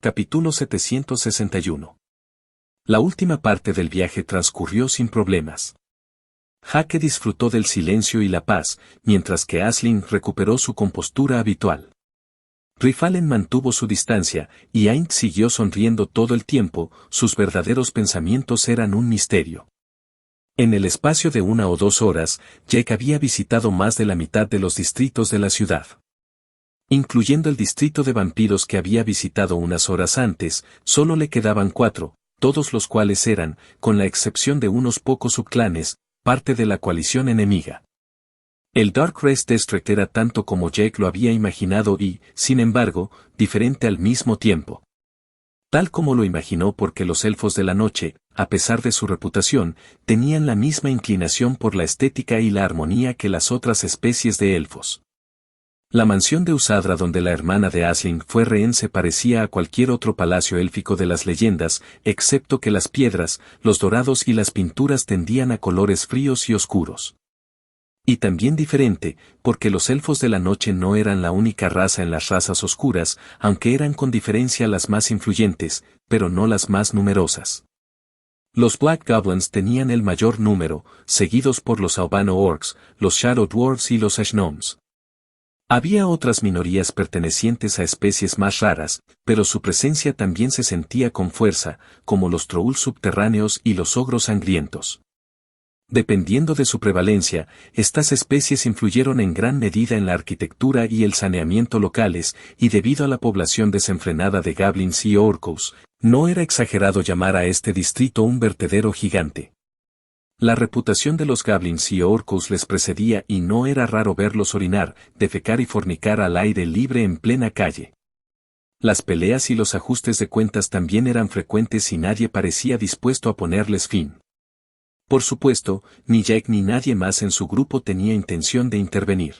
Capítulo 761. La última parte del viaje transcurrió sin problemas. Jake disfrutó del silencio y la paz, mientras que Aisling recuperó su compostura habitual. Ryfalen mantuvo su distancia, y Aint siguió sonriendo todo el tiempo. Sus verdaderos pensamientos eran un misterio. En el espacio de 1 o 2 horas, Jake había visitado más de la mitad de los distritos de la ciudad. Incluyendo el distrito de vampiros que había visitado unas horas antes, solo le quedaban 4, todos los cuales eran, con la excepción de unos pocos subclanes, parte de la coalición enemiga. El Dark Race District era tanto como Jake lo había imaginado y, sin embargo, diferente al mismo tiempo. Tal como lo imaginó porque los elfos de la noche, a pesar de su reputación, tenían la misma inclinación por la estética y la armonía que las otras especies de elfos. La mansión de Usadra donde la hermana de Aisling fue rehén se parecía a cualquier otro palacio élfico de las leyendas, excepto que las piedras, los dorados y las pinturas tendían a colores fríos y oscuros. Y también diferente, porque los elfos de la noche no eran la única raza en las razas oscuras, aunque eran con diferencia las más influyentes, pero no las más numerosas. Los Black Goblins tenían el mayor número, seguidos por los Albano Orcs, los Shadow Dwarfs y los Ashgnomes. Había otras minorías pertenecientes a especies más raras, pero su presencia también se sentía con fuerza, como los Troll subterráneos y los ogros sangrientos. Dependiendo de su prevalencia, estas especies influyeron en gran medida en la arquitectura y el saneamiento locales, y debido a la población desenfrenada de Goblins y Orcos, no era exagerado llamar a este distrito un vertedero gigante. La reputación de los Goblins y Orcos les precedía y no era raro verlos orinar, defecar y fornicar al aire libre en plena calle. Las peleas y los ajustes de cuentas también eran frecuentes y nadie parecía dispuesto a ponerles fin. Por supuesto, ni Jake ni nadie más en su grupo tenía intención de intervenir.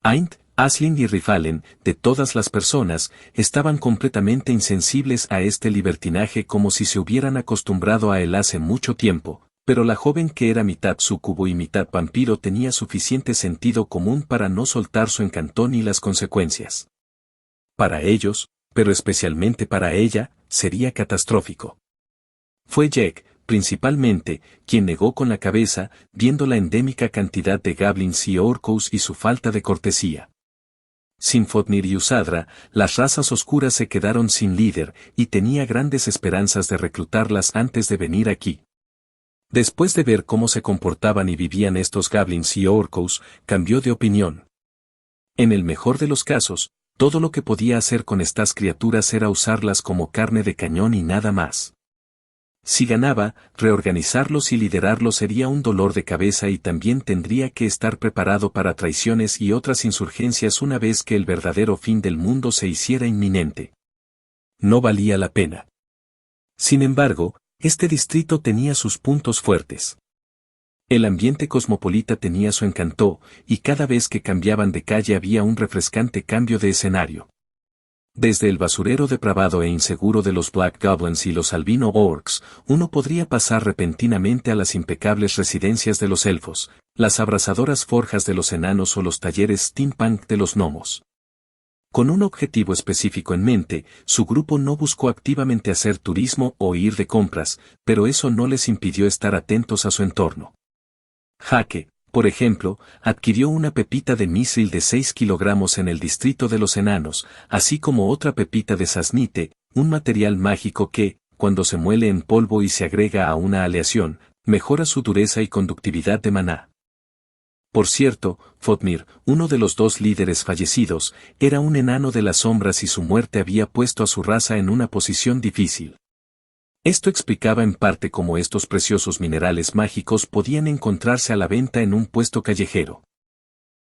Aint, Aisling y Ryfalen, de todas las personas, estaban completamente insensibles a este libertinaje como si se hubieran acostumbrado a él hace mucho tiempo. Pero la joven que era mitad súcubo y mitad vampiro tenía suficiente sentido común para no soltar su encanto ni las consecuencias. Para ellos, pero especialmente para ella, sería catastrófico. Fue Jake, principalmente, quien negó con la cabeza, viendo la endémica cantidad de Goblins y Orcos y su falta de cortesía. Sin Fafnir y Usadra, las razas oscuras se quedaron sin líder, y tenía grandes esperanzas de reclutarlas antes de venir aquí. Después de ver cómo se comportaban y vivían estos Goblins y Orcos, cambió de opinión. En el mejor de los casos, todo lo que podía hacer con estas criaturas era usarlas como carne de cañón y nada más. Si ganaba, reorganizarlos y liderarlos sería un dolor de cabeza y también tendría que estar preparado para traiciones y otras insurgencias una vez que el verdadero fin del mundo se hiciera inminente. No valía la pena. Sin embargo, este distrito tenía sus puntos fuertes. El ambiente cosmopolita tenía su encanto, y cada vez que cambiaban de calle había un refrescante cambio de escenario. Desde el basurero depravado e inseguro de los Black Goblins y los Albino Orcs, uno podría pasar repentinamente a las impecables residencias de los elfos, las abrasadoras forjas de los enanos o los talleres steampunk de los gnomos. Con un objetivo específico en mente, su grupo no buscó activamente hacer turismo o ir de compras, pero eso no les impidió estar atentos a su entorno. Jake, por ejemplo, adquirió una pepita de mithril de 6 kilogramos en el distrito de los enanos, así como otra pepita de sasnite, un material mágico que, cuando se muele en polvo y se agrega a una aleación, mejora su dureza y conductividad de maná. Por cierto, Fafnir, uno de los 2 líderes fallecidos, era un enano de las sombras y su muerte había puesto a su raza en una posición difícil. Esto explicaba en parte cómo estos preciosos minerales mágicos podían encontrarse a la venta en un puesto callejero.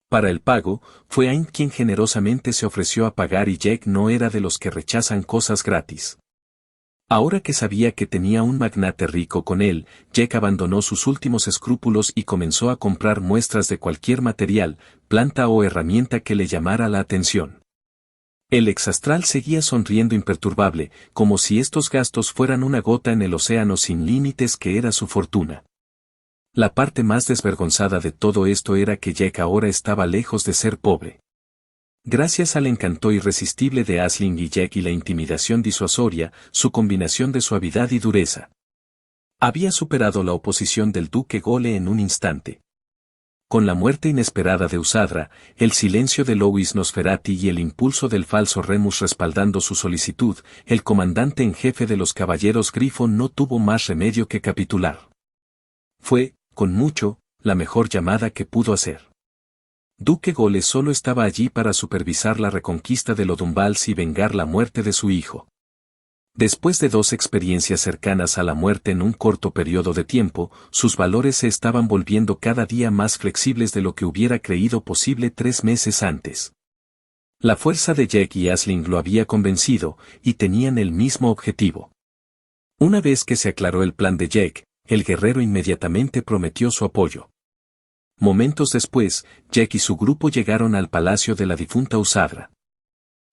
Para el pago, fue Aint quien generosamente se ofreció a pagar y Jake no era de los que rechazan cosas gratis. Ahora que sabía que tenía un magnate rico con él, Jake abandonó sus últimos escrúpulos y comenzó a comprar muestras de cualquier material, planta o herramienta que le llamara la atención. El exastral seguía sonriendo imperturbable, como si estos gastos fueran una gota en el océano sin límites que era su fortuna. La parte más desvergonzada de todo esto era que Jake ahora estaba lejos de ser pobre. Gracias al encanto irresistible de Aisling y Jack y la intimidación disuasoria, su combinación de suavidad y dureza había superado la oposición del duque Gole en un instante. Con la muerte inesperada de Usadra, el silencio de Louis Nosferati y el impulso del falso Remus respaldando su solicitud, el comandante en jefe de los caballeros Grifo no tuvo más remedio que capitular. Fue, con mucho, la mejor llamada que pudo hacer. Duque Gole solo estaba allí para supervisar la reconquista de Lodumbals y vengar la muerte de su hijo. Después de 2 experiencias cercanas a la muerte en un corto periodo de tiempo, sus valores se estaban volviendo cada día más flexibles de lo que hubiera creído posible 3 meses antes. La fuerza de Jack y Aisling lo había convencido, y tenían el mismo objetivo. Una vez que se aclaró el plan de Jack, el guerrero inmediatamente prometió su apoyo. Momentos después, Jack y su grupo llegaron al palacio de la difunta Usadra.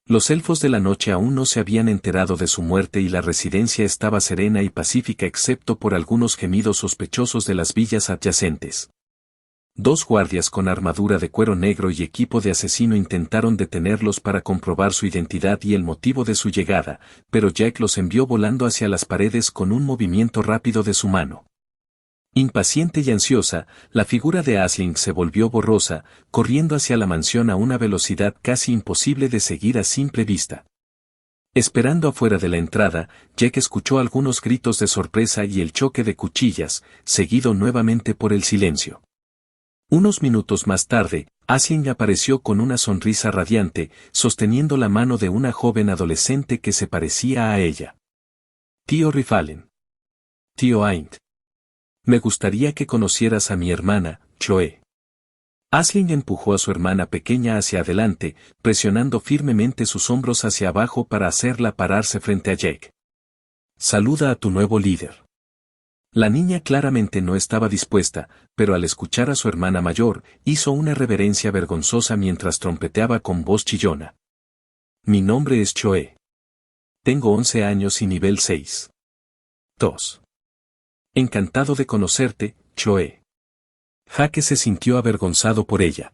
Los elfos de la noche aún no se habían enterado de su muerte y la residencia estaba serena y pacífica excepto por algunos gemidos sospechosos de las villas adyacentes. 2 guardias con armadura de cuero negro y equipo de asesino intentaron detenerlos para comprobar su identidad y el motivo de su llegada, pero Jack los envió volando hacia las paredes con un movimiento rápido de su mano. Impaciente y ansiosa, la figura de Aisling se volvió borrosa, corriendo hacia la mansión a una velocidad casi imposible de seguir a simple vista. Esperando afuera de la entrada, Jack escuchó algunos gritos de sorpresa y el choque de cuchillas, seguido nuevamente por el silencio. Unos minutos más tarde, Aisling apareció con una sonrisa radiante, sosteniendo la mano de una joven adolescente que se parecía a ella. Tío Rifalen. Tío Aint. Me gustaría que conocieras a mi hermana, Chloe. Aisling empujó a su hermana pequeña hacia adelante, presionando firmemente sus hombros hacia abajo para hacerla pararse frente a Jack. Saluda a tu nuevo líder. La niña claramente no estaba dispuesta, pero al escuchar a su hermana mayor, hizo una reverencia vergonzosa mientras trompeteaba con voz chillona. Mi nombre es Chloe. Tengo 11 años y nivel 6. 2. Encantado de conocerte, Chloe. Jaque se sintió avergonzado por ella.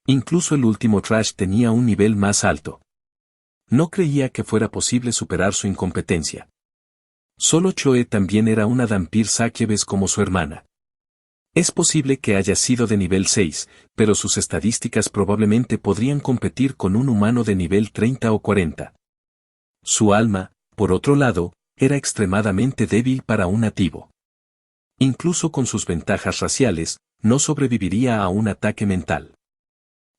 Incluso el último Trash tenía un nivel más alto. No creía que fuera posible superar su incompetencia. Solo Chloe también era una Dhampir Sakeves como su hermana. Es posible que haya sido de nivel 6, pero sus estadísticas probablemente podrían competir con un humano de nivel 30 o 40. Su alma, por otro lado, era extremadamente débil para un nativo. Incluso con sus ventajas raciales, no sobreviviría a un ataque mental.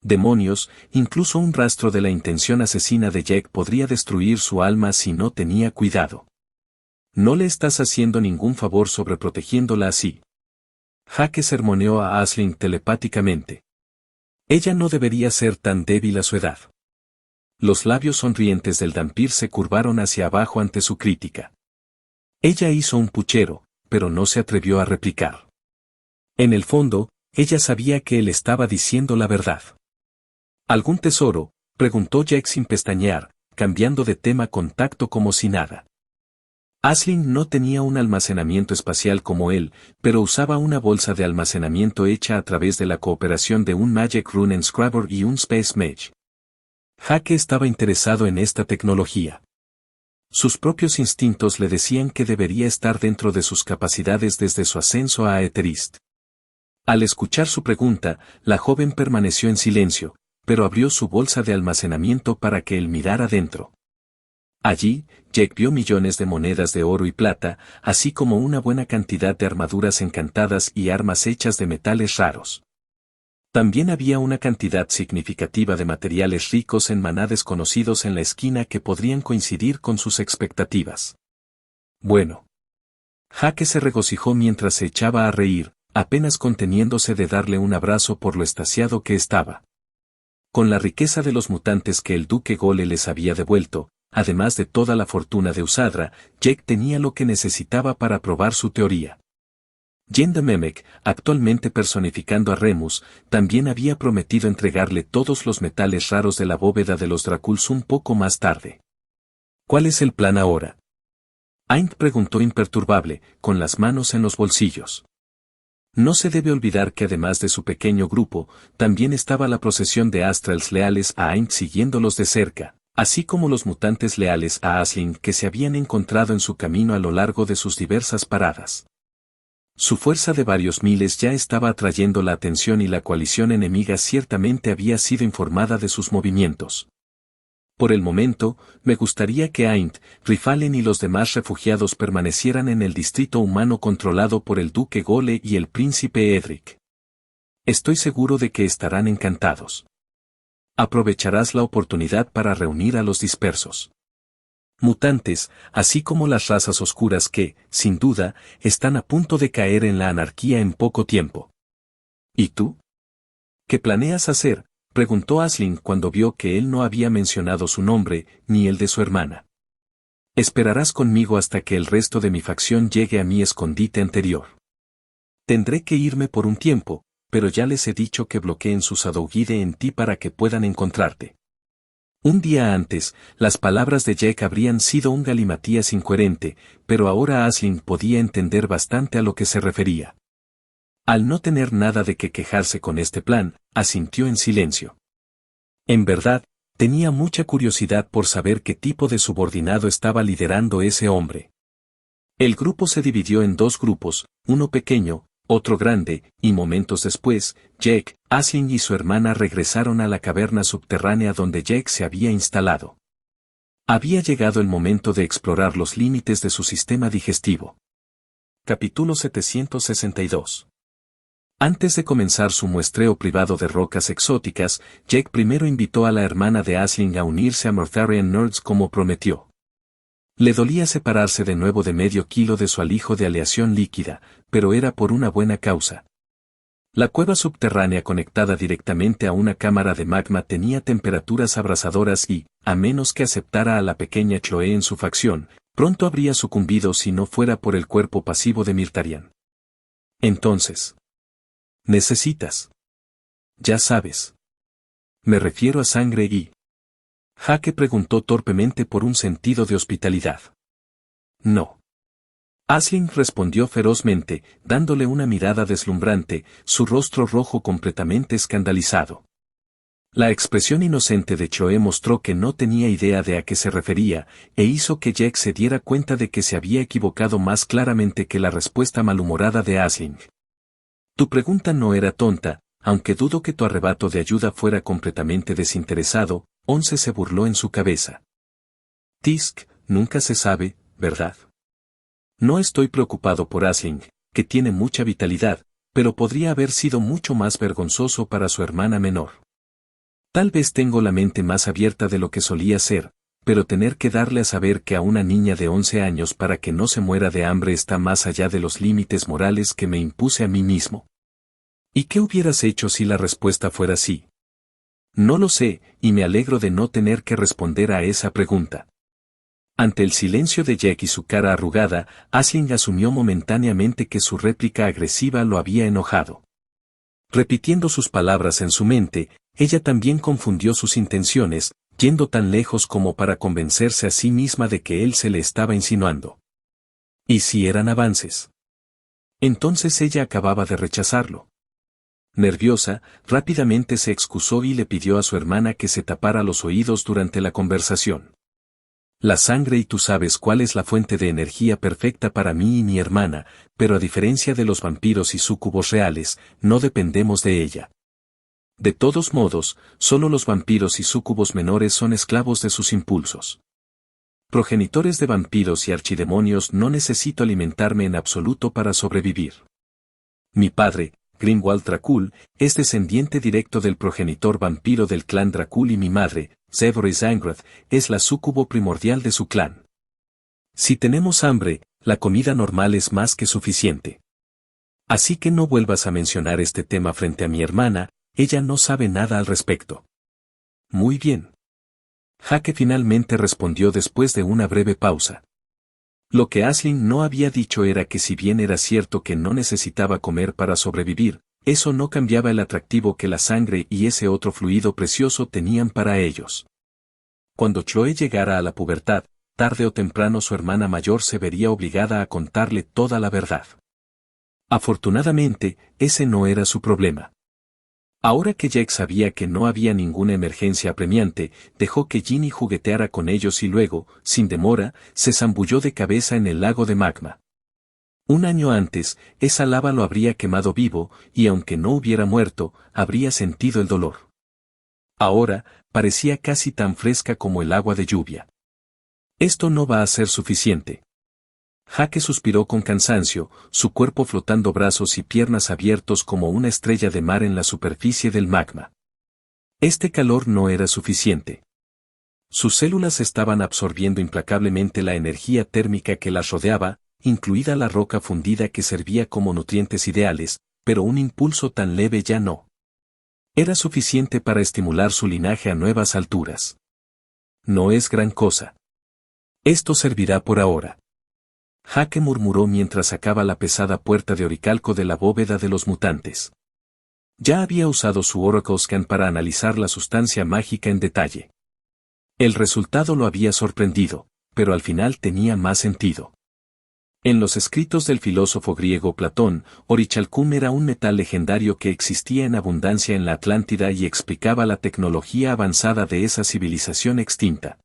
Demonios, incluso un rastro de la intención asesina de Jack podría destruir su alma si no tenía cuidado. No le estás haciendo ningún favor sobreprotegiéndola así. Jaque sermoneó a Aisling telepáticamente. Ella no debería ser tan débil a su edad. Los labios sonrientes del Dhampir se curvaron hacia abajo ante su crítica. Ella hizo un puchero, pero no se atrevió a replicar. En el fondo, ella sabía que él estaba diciendo la verdad. ¿Algún tesoro?, preguntó Jack sin pestañear, cambiando de tema con tacto como si nada. Aisling no tenía un almacenamiento espacial como él, pero usaba una bolsa de almacenamiento hecha a través de la cooperación de un Magic Rune Inscriber y un Space Mage. Jaque estaba interesado en esta tecnología. Sus propios instintos le decían que debería estar dentro de sus capacidades desde su ascenso a Aeterist. Al escuchar su pregunta, la joven permaneció en silencio, pero abrió su bolsa de almacenamiento para que él mirara dentro. Allí, Jack vio millones de monedas de oro y plata, así como una buena cantidad de armaduras encantadas y armas hechas de metales raros. También había una cantidad significativa de materiales ricos en maná desconocidos en la esquina que podrían coincidir con sus expectativas. Bueno. Jaque se regocijó mientras se echaba a reír, apenas conteniéndose de darle un abrazo por lo extasiado que estaba. Con la riqueza de los mutantes que el duque Gole les había devuelto, además de toda la fortuna de Usadra, Jack tenía lo que necesitaba para probar su teoría. Yenda Memek, actualmente personificando a Remus, también había prometido entregarle todos los metales raros de la bóveda de los Draculs un poco más tarde. ¿Cuál es el plan ahora? Aint preguntó imperturbable, con las manos en los bolsillos. No se debe olvidar que además de su pequeño grupo, también estaba la procesión de Astrals leales a Aindt siguiéndolos de cerca, así como los mutantes leales a Aisling que se habían encontrado en su camino a lo largo de sus diversas paradas. Su fuerza de varios miles ya estaba atrayendo la atención y la coalición enemiga ciertamente había sido informada de sus movimientos. Por el momento, me gustaría que Aindt, Rifalen y los demás refugiados permanecieran en el distrito humano controlado por el duque Gole y el príncipe Edric. Estoy seguro de que estarán encantados. Aprovecharás la oportunidad para reunir a los dispersos mutantes, así como las razas oscuras que, sin duda, están a punto de caer en la anarquía en poco tiempo. ¿Y tú? ¿Qué planeas hacer?, preguntó Aisling cuando vio que él no había mencionado su nombre, ni el de su hermana. Esperarás conmigo hasta que el resto de mi facción llegue a mi escondite anterior. Tendré que irme por un tiempo, pero ya les he dicho que bloqueen su Sadouguide en ti para que puedan encontrarte. Un día antes, las palabras de Jack habrían sido un galimatías incoherente, pero ahora Aisling podía entender bastante a lo que se refería. Al no tener nada de qué quejarse con este plan, asintió en silencio. En verdad, tenía mucha curiosidad por saber qué tipo de subordinado estaba liderando ese hombre. El grupo se dividió en dos grupos, uno pequeño, otro grande, y momentos después, Jack, Aisling y su hermana regresaron a la caverna subterránea donde Jack se había instalado. Había llegado el momento de explorar los límites de su sistema digestivo. Capítulo 762. Antes de comenzar su muestreo privado de rocas exóticas, Jack primero invitó a la hermana de Aisling a unirse a Mortharian Nerds como prometió. Le dolía separarse de nuevo de medio kilo de su alijo de aleación líquida, pero era por una buena causa. La cueva subterránea conectada directamente a una cámara de magma tenía temperaturas abrasadoras y, a menos que aceptara a la pequeña Chloe en su facción, pronto habría sucumbido si no fuera por el cuerpo pasivo de Mirtarian. Entonces, necesitas. Ya sabes. Me refiero a sangre y... Jaque preguntó torpemente por un sentido de hospitalidad. No. Aisling respondió ferozmente, dándole una mirada deslumbrante, su rostro rojo completamente escandalizado. La expresión inocente de Chloe mostró que no tenía idea de a qué se refería, e hizo que Jack se diera cuenta de que se había equivocado más claramente que la respuesta malhumorada de Aisling. Tu pregunta no era tonta, aunque dudo que tu arrebato de ayuda fuera completamente desinteresado. Once se burló en su cabeza. Tisk, nunca se sabe, ¿verdad? No estoy preocupado por Aisling, que tiene mucha vitalidad, pero podría haber sido mucho más vergonzoso para su hermana menor. Tal vez tengo la mente más abierta de lo que solía ser, pero tener que darle a saber que a una niña de 11 años para que no se muera de hambre está más allá de los límites morales que me impuse a mí mismo. ¿Y qué hubieras hecho si la respuesta fuera sí? No lo sé, y me alegro de no tener que responder a esa pregunta. Ante el silencio de Jack y su cara arrugada, Aisling asumió momentáneamente que su réplica agresiva lo había enojado. Repitiendo sus palabras en su mente, ella también confundió sus intenciones, yendo tan lejos como para convencerse a sí misma de que él se le estaba insinuando. ¿Y si eran avances? Entonces ella acababa de rechazarlo. Nerviosa, rápidamente se excusó y le pidió a su hermana que se tapara los oídos durante la conversación. La sangre y tú sabes cuál es la fuente de energía perfecta para mí y mi hermana, pero a diferencia de los vampiros y súcubos reales, no dependemos de ella. De todos modos, solo los vampiros y súcubos menores son esclavos de sus impulsos. Progenitores de vampiros y archidemonios no necesito alimentarme en absoluto para sobrevivir. Mi padre, Grimwald Dracul, es descendiente directo del progenitor vampiro del clan Dracul y mi madre, Zevor Zangrath, es la súcubo primordial de su clan. Si tenemos hambre, la comida normal es más que suficiente. Así que no vuelvas a mencionar este tema frente a mi hermana, ella no sabe nada al respecto. Muy bien. Jaque finalmente respondió después de una breve pausa. Lo que Aisling no había dicho era que si bien era cierto que no necesitaba comer para sobrevivir, eso no cambiaba el atractivo que la sangre y ese otro fluido precioso tenían para ellos. Cuando Chloe llegara a la pubertad, tarde o temprano su hermana mayor se vería obligada a contarle toda la verdad. Afortunadamente, ese no era su problema. Ahora que Jack sabía que no había ninguna emergencia apremiante, dejó que Ginny jugueteara con ellos y luego, sin demora, se zambulló de cabeza en el lago de magma. Un año antes, esa lava lo habría quemado vivo, y aunque no hubiera muerto, habría sentido el dolor. Ahora, parecía casi tan fresca como el agua de lluvia. Esto no va a ser suficiente. Jake suspiró con cansancio, su cuerpo flotando, brazos y piernas abiertos como una estrella de mar en la superficie del magma. Este calor no era suficiente. Sus células estaban absorbiendo implacablemente la energía térmica que las rodeaba, incluida la roca fundida que servía como nutrientes ideales, pero un impulso tan leve ya no era suficiente para estimular su linaje a nuevas alturas. No es gran cosa. Esto servirá por ahora. Jake murmuró mientras sacaba la pesada puerta de oricalco de la bóveda de los mutantes. Ya había usado su Oracle Scan para analizar la sustancia mágica en detalle. El resultado lo había sorprendido, pero al final tenía más sentido. En los escritos del filósofo griego Platón, orichalcum era un metal legendario que existía en abundancia en la Atlántida y explicaba la tecnología avanzada de esa civilización extinta.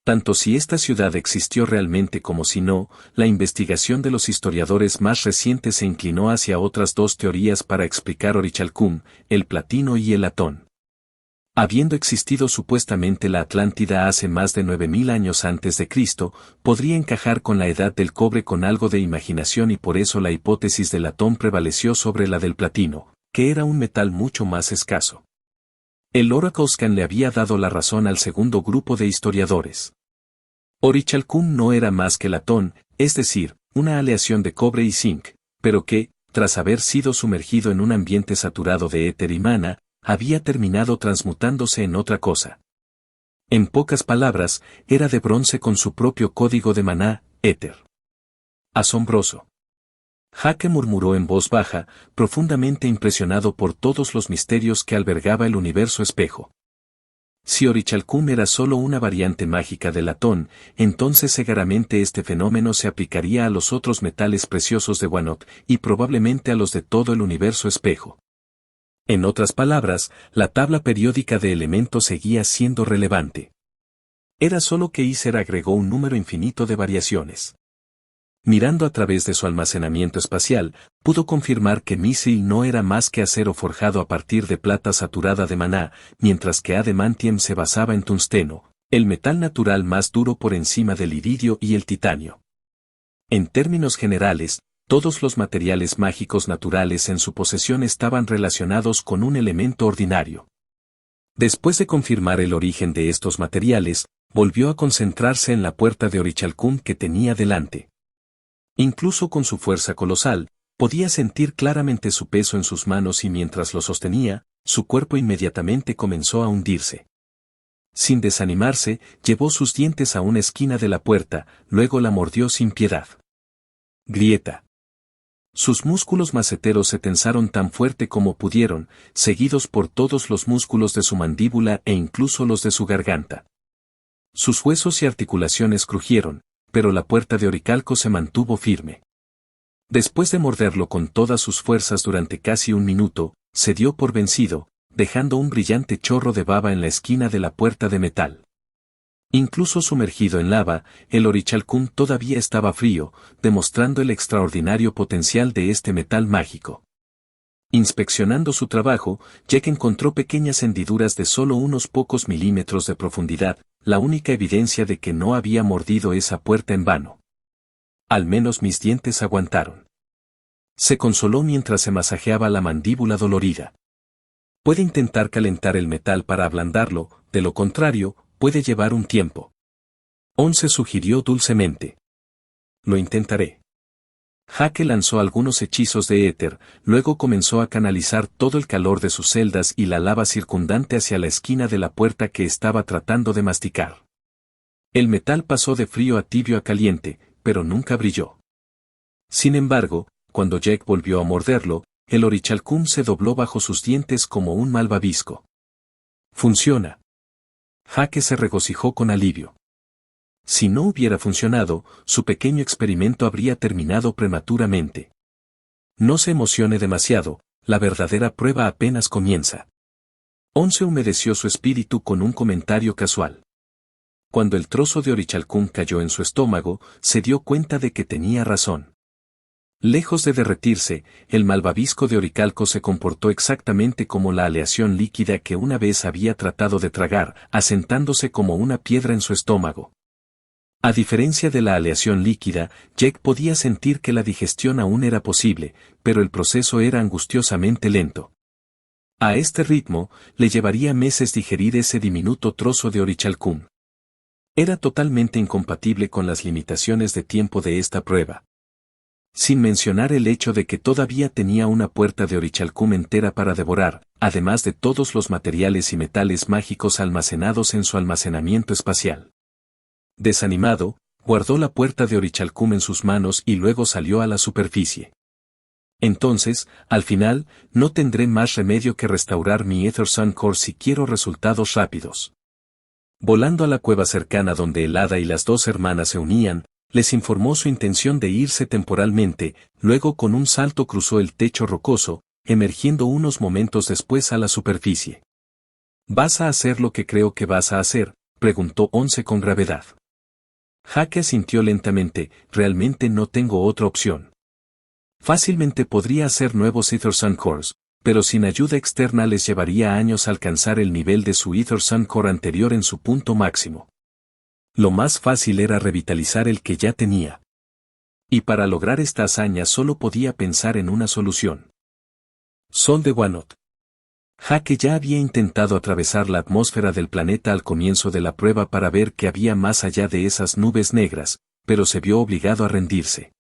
Tanto si esta ciudad existió realmente como si no, la investigación de los historiadores más recientes se inclinó hacia otras dos teorías para explicar orichalcum, el platino y el latón. Habiendo existido supuestamente la Atlántida hace más de 9000 años antes de Cristo, podría encajar con la edad del cobre con algo de imaginación y por eso la hipótesis del latón prevaleció sobre la del platino, que era un metal mucho más escaso. El Oracle Scan le había dado la razón al segundo grupo de historiadores. Orichalcum no era más que latón, es decir, una aleación de cobre y zinc, pero que, tras haber sido sumergido en un ambiente saturado de éter y mana, había terminado transmutándose en otra cosa. En pocas palabras, era de bronce con su propio código de maná, éter. Asombroso. Jake murmuró en voz baja, profundamente impresionado por todos los misterios que albergaba el universo espejo. Si orichalcum era solo una variante mágica del latón, entonces seguramente este fenómeno se aplicaría a los otros metales preciosos de Wanock y probablemente a los de todo el universo espejo. En otras palabras, la tabla periódica de elementos seguía siendo relevante. Era solo que Iser agregó un número infinito de variaciones. Mirando a través de su almacenamiento espacial, pudo confirmar que Misil no era más que acero forjado a partir de plata saturada de maná, mientras que Adamantium se basaba en tungsteno, el metal natural más duro por encima del iridio y el titanio. En términos generales, todos los materiales mágicos naturales en su posesión estaban relacionados con un elemento ordinario. Después de confirmar el origen de estos materiales, volvió a concentrarse en la puerta de orichalcum que tenía delante. Incluso con su fuerza colosal, podía sentir claramente su peso en sus manos y mientras lo sostenía, su cuerpo inmediatamente comenzó a hundirse. Sin desanimarse, llevó sus dientes a una esquina de la puerta, luego la mordió sin piedad. Grieta. Sus músculos maceteros se tensaron tan fuerte como pudieron, seguidos por todos los músculos de su mandíbula e incluso los de su garganta. Sus huesos y articulaciones crujieron, pero la puerta de oricalco se mantuvo firme. Después de morderlo con todas sus fuerzas durante casi un minuto, se dio por vencido, dejando un brillante chorro de baba en la esquina de la puerta de metal. Incluso sumergido en lava, el orichalcum todavía estaba frío, demostrando el extraordinario potencial de este metal mágico. Inspeccionando su trabajo, Jack encontró pequeñas hendiduras de solo unos pocos milímetros de profundidad, la única evidencia de que no había mordido esa puerta en vano. Al menos mis dientes aguantaron. Se consoló mientras se masajeaba la mandíbula dolorida. Puede intentar calentar el metal para ablandarlo, de lo contrario, puede llevar un tiempo. Once sugirió dulcemente. Lo intentaré. Jake lanzó algunos hechizos de éter, luego comenzó a canalizar todo el calor de sus celdas y la lava circundante hacia la esquina de la puerta que estaba tratando de masticar. El metal pasó de frío a tibio a caliente, pero nunca brilló. Sin embargo, cuando Jack volvió a morderlo, el orichalcum se dobló bajo sus dientes como un malvavisco. Funciona. Jake se regocijó con alivio. Si no hubiera funcionado, su pequeño experimento habría terminado prematuramente. No se emocione demasiado, la verdadera prueba apenas comienza. 11 humedeció su espíritu con un comentario casual. Cuando el trozo de orichalcum cayó en su estómago, se dio cuenta de que tenía razón. Lejos de derretirse, el malvavisco de oricalco se comportó exactamente como la aleación líquida que una vez había tratado de tragar, asentándose como una piedra en su estómago. A diferencia de la aleación líquida, Jack podía sentir que la digestión aún era posible, pero el proceso era angustiosamente lento. A este ritmo, le llevaría meses digerir ese diminuto trozo de orichalcum. Era totalmente incompatible con las limitaciones de tiempo de esta prueba. Sin mencionar el hecho de que todavía tenía una puerta de orichalcum entera para devorar, además de todos los materiales y metales mágicos almacenados en su almacenamiento espacial. Desanimado, guardó la puerta de orichalcum en sus manos y luego salió a la superficie. Entonces, al final, no tendré más remedio que restaurar mi Ether Sun Core si quiero resultados rápidos. Volando a la cueva cercana donde el hada y las dos hermanas se unían, les informó su intención de irse temporalmente, luego con un salto cruzó el techo rocoso, emergiendo unos momentos después a la superficie. ¿Vas a hacer lo que creo que vas a hacer?, preguntó Once con gravedad. Jake asintió lentamente, realmente no tengo otra opción. Fácilmente podría hacer nuevos Ether Sun Cores, pero sin ayuda externa les llevaría años alcanzar el nivel de su Ether Sun Core anterior en su punto máximo. Lo más fácil era revitalizar el que ya tenía. Y para lograr esta hazaña solo podía pensar en una solución. Sol de Wanoth. Jake ya había intentado atravesar la atmósfera del planeta al comienzo de la prueba para ver qué había más allá de esas nubes negras, pero se vio obligado a rendirse.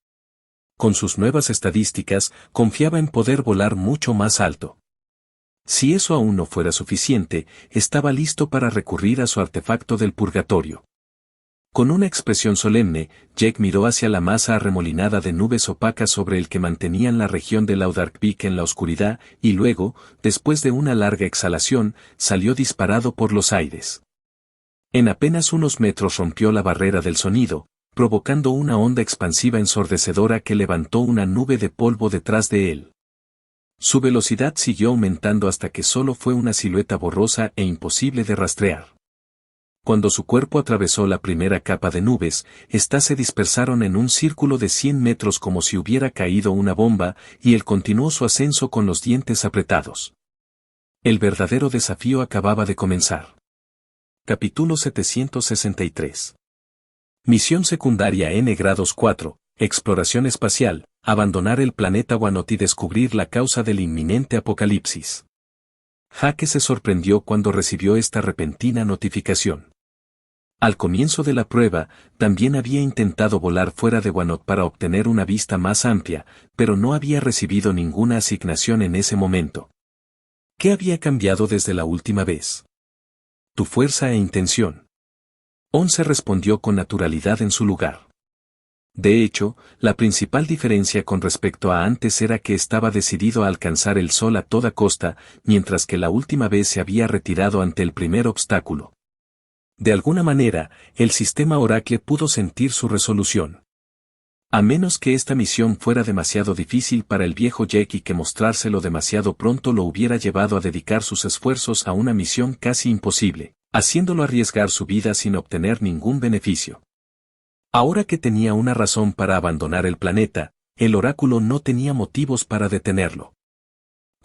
Con sus nuevas estadísticas, confiaba en poder volar mucho más alto. Si eso aún no fuera suficiente, estaba listo para recurrir a su artefacto del purgatorio. Con una expresión solemne, Jack miró hacia la masa arremolinada de nubes opacas sobre el que mantenían la región de Laudark Peak en la oscuridad, y luego, después de una larga exhalación, salió disparado por los aires. En apenas unos metros rompió la barrera del sonido, provocando una onda expansiva ensordecedora que levantó una nube de polvo detrás de él. Su velocidad siguió aumentando hasta que solo fue una silueta borrosa e imposible de rastrear. Cuando su cuerpo atravesó la primera capa de nubes, éstas se dispersaron en un círculo de 100 metros como si hubiera caído una bomba, y él continuó su ascenso con los dientes apretados. El verdadero desafío acababa de comenzar. Capítulo 763. Misión secundaria N grados 4, exploración espacial, abandonar el planeta Wanoth y descubrir la causa del inminente apocalipsis. Jake se sorprendió cuando recibió esta repentina notificación. Al comienzo de la prueba, también había intentado volar fuera de Wanoth para obtener una vista más amplia, pero no había recibido ninguna asignación en ese momento. ¿Qué había cambiado desde la última vez? Tu fuerza e intención. Once respondió con naturalidad en su lugar. De hecho, la principal diferencia con respecto a antes era que estaba decidido a alcanzar el sol a toda costa, mientras que la última vez se había retirado ante el primer obstáculo. De alguna manera, el sistema Oracle pudo sentir su resolución. A menos que esta misión fuera demasiado difícil para el viejo Jack y que mostrárselo demasiado pronto lo hubiera llevado a dedicar sus esfuerzos a una misión casi imposible, haciéndolo arriesgar su vida sin obtener ningún beneficio. Ahora que tenía una razón para abandonar el planeta, el oráculo no tenía motivos para detenerlo.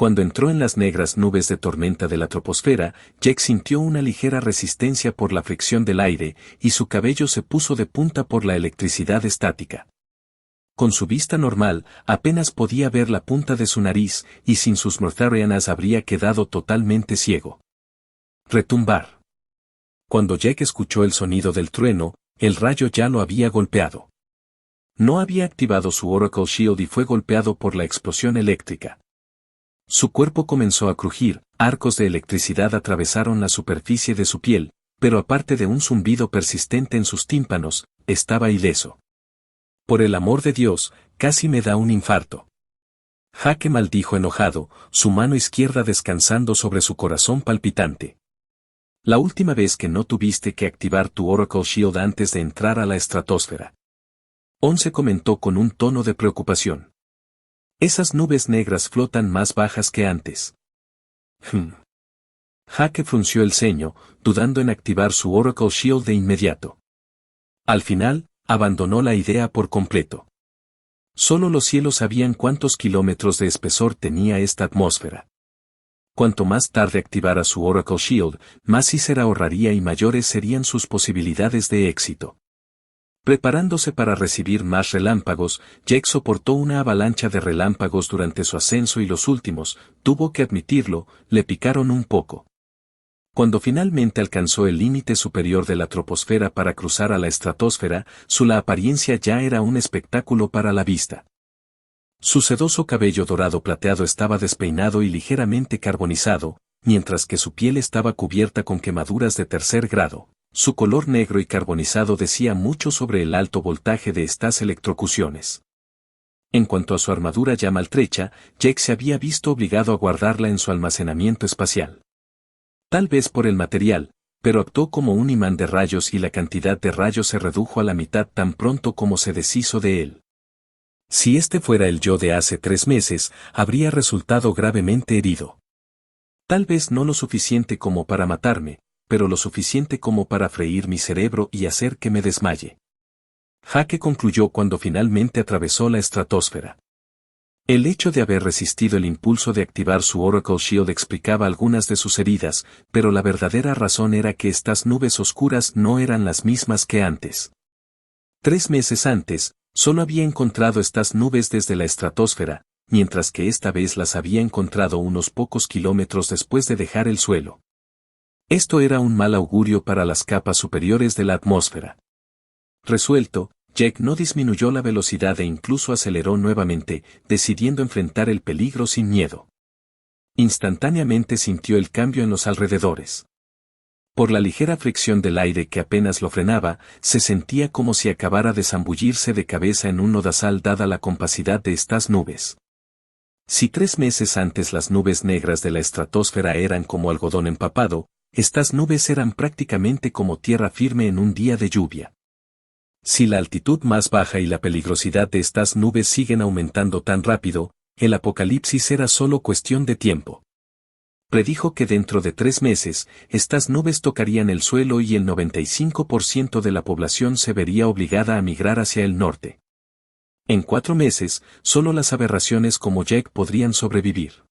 Cuando entró en las negras nubes de tormenta de la troposfera, Jack sintió una ligera resistencia por la fricción del aire, y su cabello se puso de punta por la electricidad estática. Con su vista normal, apenas podía ver la punta de su nariz, y sin sus Mortharianas habría quedado totalmente ciego. Retumbar. Cuando Jack escuchó el sonido del trueno, el rayo ya lo había golpeado. No había activado su Oracle Shield y fue golpeado por la explosión eléctrica. Su cuerpo comenzó a crujir, arcos de electricidad atravesaron la superficie de su piel, pero aparte de un zumbido persistente en sus tímpanos, estaba ileso. Por el amor de Dios, casi me da un infarto. Jake maldijo enojado, su mano izquierda descansando sobre su corazón palpitante. La última vez que no tuviste que activar tu Oracle Shield antes de entrar a la estratosfera. Once comentó con un tono de preocupación. Esas nubes negras flotan más bajas que antes. Jake frunció el ceño, dudando en activar su Oracle Shield de inmediato. Al final, abandonó la idea por completo. Solo los cielos sabían cuántos kilómetros de espesor tenía esta atmósfera. Cuanto más tarde activara su Oracle Shield, más Cícera ahorraría y mayores serían sus posibilidades de éxito. Preparándose para recibir más relámpagos, Jake soportó una avalancha de relámpagos durante su ascenso y los últimos, tuvo que admitirlo, le picaron un poco. Cuando finalmente alcanzó el límite superior de la troposfera para cruzar a la estratosfera, la apariencia ya era un espectáculo para la vista. Su sedoso cabello dorado plateado estaba despeinado y ligeramente carbonizado, mientras que su piel estaba cubierta con quemaduras de tercer grado. Su color negro y carbonizado decía mucho sobre el alto voltaje de estas electrocuciones. En cuanto a su armadura ya maltrecha, Jake se había visto obligado a guardarla en su almacenamiento espacial. Tal vez por el material, pero actuó como un imán de rayos y la cantidad de rayos se redujo a la mitad tan pronto como se deshizo de él. Si este fuera el yo de hace 3 meses, habría resultado gravemente herido. Tal vez no lo suficiente como para matarme, pero lo suficiente como para freír mi cerebro y hacer que me desmaye. Jake concluyó cuando finalmente atravesó la estratosfera. El hecho de haber resistido el impulso de activar su Oracle Shield explicaba algunas de sus heridas, pero la verdadera razón era que estas nubes oscuras no eran las mismas que antes. 3 meses antes, solo había encontrado estas nubes desde la estratosfera, mientras que esta vez las había encontrado unos pocos kilómetros después de dejar el suelo. Esto era un mal augurio para las capas superiores de la atmósfera. Resuelto, Jake no disminuyó la velocidad e incluso aceleró nuevamente, decidiendo enfrentar el peligro sin miedo. Instantáneamente sintió el cambio en los alrededores. Por la ligera fricción del aire que apenas lo frenaba, se sentía como si acabara de zambullirse de cabeza en un lodazal dada la compacidad de estas nubes. Si 3 meses antes las nubes negras de la estratosfera eran como algodón empapado, estas nubes eran prácticamente como tierra firme en un día de lluvia. Si la altitud más baja y la peligrosidad de estas nubes siguen aumentando tan rápido, el apocalipsis era solo cuestión de tiempo. Predijo que dentro de 3 meses, estas nubes tocarían el suelo y el 95% de la población se vería obligada a migrar hacia el norte. En 4 meses, solo las aberraciones como Jake podrían sobrevivir.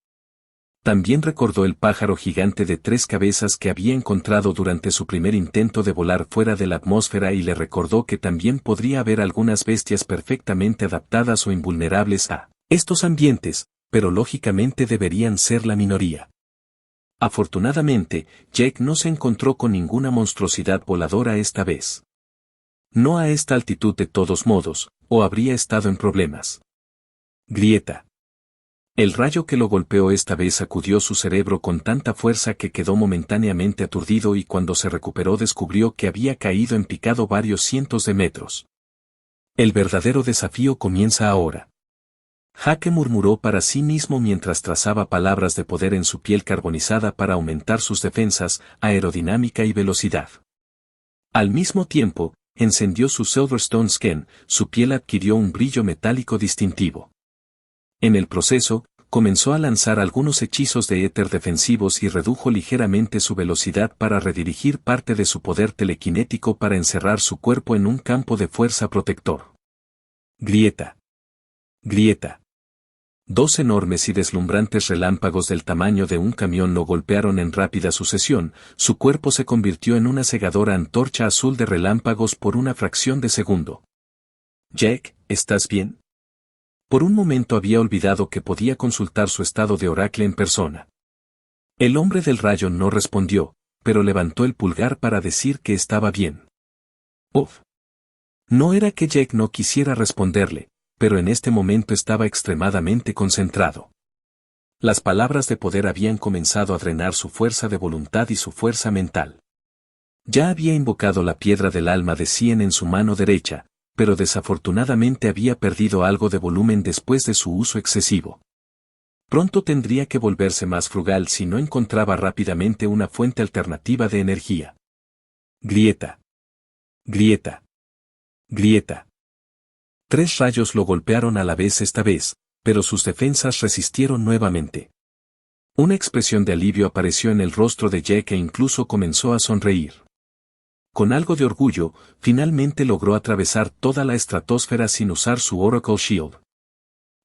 También recordó el pájaro gigante de 3 cabezas que había encontrado durante su primer intento de volar fuera de la atmósfera y le recordó que también podría haber algunas bestias perfectamente adaptadas o invulnerables a estos ambientes, pero lógicamente deberían ser la minoría. Afortunadamente, Jake no se encontró con ninguna monstruosidad voladora esta vez. No a esta altitud de todos modos, o habría estado en problemas. Grieta. El rayo que lo golpeó esta vez sacudió su cerebro con tanta fuerza que quedó momentáneamente aturdido y cuando se recuperó descubrió que había caído en picado varios cientos de metros. El verdadero desafío comienza ahora. Jake murmuró para sí mismo mientras trazaba palabras de poder en su piel carbonizada para aumentar sus defensas, aerodinámica y velocidad. Al mismo tiempo, encendió su Silverstone Skin, su piel adquirió un brillo metálico distintivo. En el proceso, comenzó a lanzar algunos hechizos de éter defensivos y redujo ligeramente su velocidad para redirigir parte de su poder telequinético para encerrar su cuerpo en un campo de fuerza protector. Grieta. Grieta. 2 enormes y deslumbrantes relámpagos del tamaño de un camión lo golpearon en rápida sucesión, su cuerpo se convirtió en una cegadora antorcha azul de relámpagos por una fracción de segundo. Jake, ¿estás bien? Por un momento había olvidado que podía consultar su estado de Oracle en persona. El hombre del rayo no respondió, pero levantó el pulgar para decir que estaba bien. Uf. No era que Jake no quisiera responderle, pero en este momento estaba extremadamente concentrado. Las palabras de poder habían comenzado a drenar su fuerza de voluntad y su fuerza mental. Ya había invocado la piedra del alma de Cien en su mano derecha, pero desafortunadamente había perdido algo de volumen después de su uso excesivo. Pronto tendría que volverse más frugal si no encontraba rápidamente una fuente alternativa de energía. Grieta. Grieta. Grieta. 3 rayos lo golpearon a la vez esta vez, pero sus defensas resistieron nuevamente. Una expresión de alivio apareció en el rostro de Jack e incluso comenzó a sonreír. Con algo de orgullo, finalmente logró atravesar toda la estratosfera sin usar su Oracle Shield.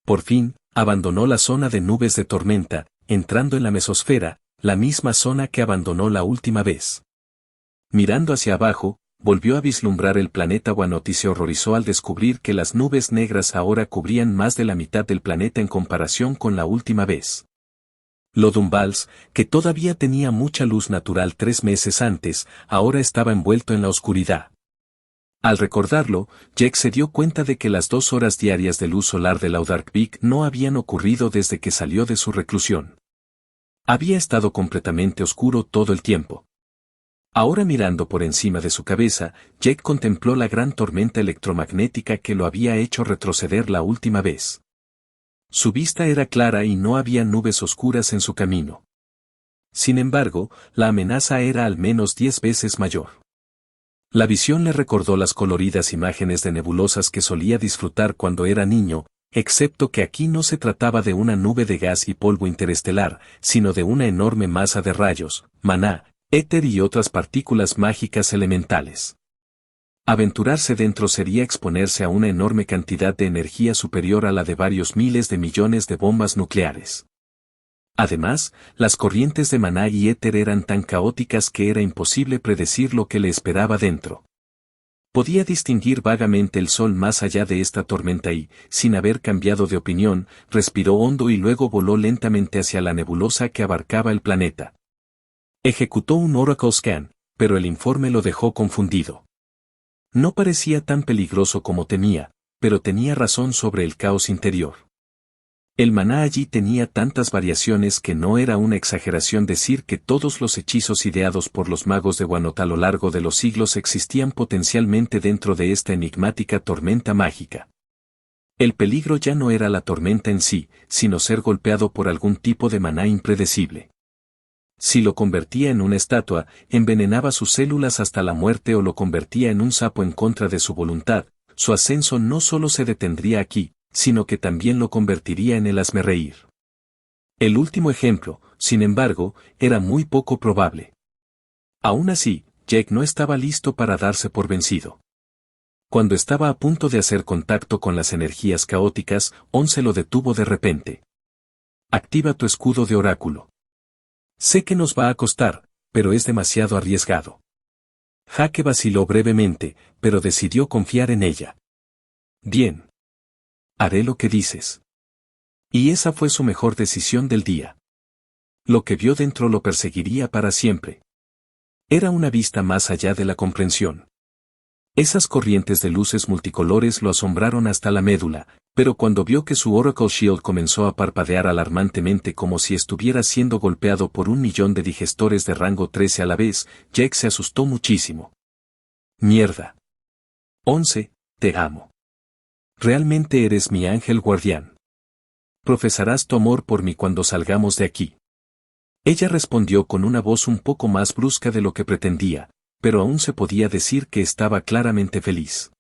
Por fin, abandonó la zona de nubes de tormenta, entrando en la mesosfera, la misma zona que abandonó la última vez. Mirando hacia abajo, volvió a vislumbrar el planeta Wanoth y se horrorizó al descubrir que las nubes negras ahora cubrían más de la mitad del planeta en comparación con la última vez. Lodumbals, que todavía tenía mucha luz natural 3 meses antes, ahora estaba envuelto en la oscuridad. Al recordarlo, Jack se dio cuenta de que las 2 horas diarias de luz solar de Laudarkvik no habían ocurrido desde que salió de su reclusión. Había estado completamente oscuro todo el tiempo. Ahora mirando por encima de su cabeza, Jack contempló la gran tormenta electromagnética que lo había hecho retroceder la última vez. Su vista era clara y no había nubes oscuras en su camino. Sin embargo, la amenaza era al menos 10 veces mayor. La visión le recordó las coloridas imágenes de nebulosas que solía disfrutar cuando era niño, excepto que aquí no se trataba de una nube de gas y polvo interestelar, sino de una enorme masa de rayos, maná, éter y otras partículas mágicas elementales. Aventurarse dentro sería exponerse a una enorme cantidad de energía superior a la de varios miles de millones de bombas nucleares. Además, las corrientes de maná y éter eran tan caóticas que era imposible predecir lo que le esperaba dentro. Podía distinguir vagamente el sol más allá de esta tormenta y, sin haber cambiado de opinión, respiró hondo y luego voló lentamente hacia la nebulosa que abarcaba el planeta. Ejecutó un Oracle Scan, pero el informe lo dejó confundido. No parecía tan peligroso como temía, pero tenía razón sobre el caos interior. El maná allí tenía tantas variaciones que no era una exageración decir que todos los hechizos ideados por los magos de Wanoth a lo largo de los siglos existían potencialmente dentro de esta enigmática tormenta mágica. El peligro ya no era la tormenta en sí, sino ser golpeado por algún tipo de maná impredecible. Si lo convertía en una estatua, envenenaba sus células hasta la muerte o lo convertía en un sapo en contra de su voluntad, su ascenso no solo se detendría aquí, sino que también lo convertiría en el hazmerreír. El último ejemplo, sin embargo, era muy poco probable. Aún así, Jack no estaba listo para darse por vencido. Cuando estaba a punto de hacer contacto con las energías caóticas, se lo detuvo de repente. Activa tu escudo de oráculo. Sé que nos va a costar, pero es demasiado arriesgado. Jaque vaciló brevemente, pero decidió confiar en ella. Bien. Haré lo que dices. Y esa fue su mejor decisión del día. Lo que vio dentro lo perseguiría para siempre. Era una vista más allá de la comprensión. Esas corrientes de luces multicolores lo asombraron hasta la médula, pero cuando vio que su Oracle Shield comenzó a parpadear alarmantemente como si estuviera siendo golpeado por 1.000.000 de digestores de rango 13 a la vez, Jack se asustó muchísimo. Mierda. 11, te amo. Realmente eres mi ángel guardián. Profesarás tu amor por mí cuando salgamos de aquí. Ella respondió con una voz un poco más brusca de lo que pretendía, pero aún se podía decir que estaba claramente feliz.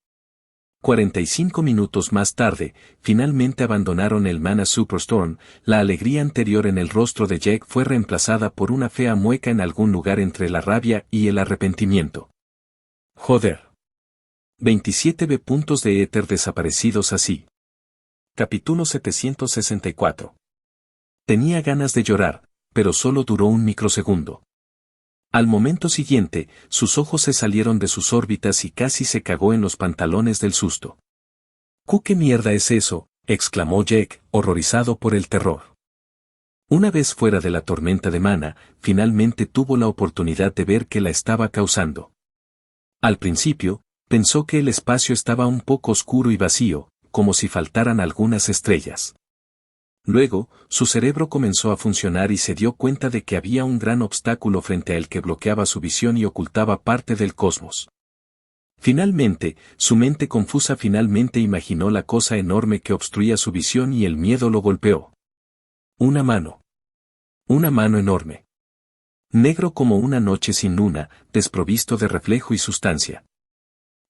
45 minutos más tarde, finalmente abandonaron el Mana Superstorm, la alegría anterior en el rostro de Jack fue reemplazada por una fea mueca en algún lugar entre la rabia y el arrepentimiento. Joder. 27 puntos de éter desaparecidos así. Capítulo 764. Tenía ganas de llorar, pero solo duró un microsegundo. Al momento siguiente, sus ojos se salieron de sus órbitas y casi se cagó en los pantalones del susto. ¿Qué mierda es eso?, exclamó Jack, horrorizado por el terror. Una vez fuera de la tormenta de mana, finalmente tuvo la oportunidad de ver qué la estaba causando. Al principio, pensó que el espacio estaba un poco oscuro y vacío, como si faltaran algunas estrellas. Luego, su cerebro comenzó a funcionar y se dio cuenta de que había un gran obstáculo frente a él que bloqueaba su visión y ocultaba parte del cosmos. Finalmente, su mente confusa finalmente imaginó la cosa enorme que obstruía su visión y el miedo lo golpeó. Una mano. Una mano enorme. Negro como una noche sin luna, desprovisto de reflejo y sustancia.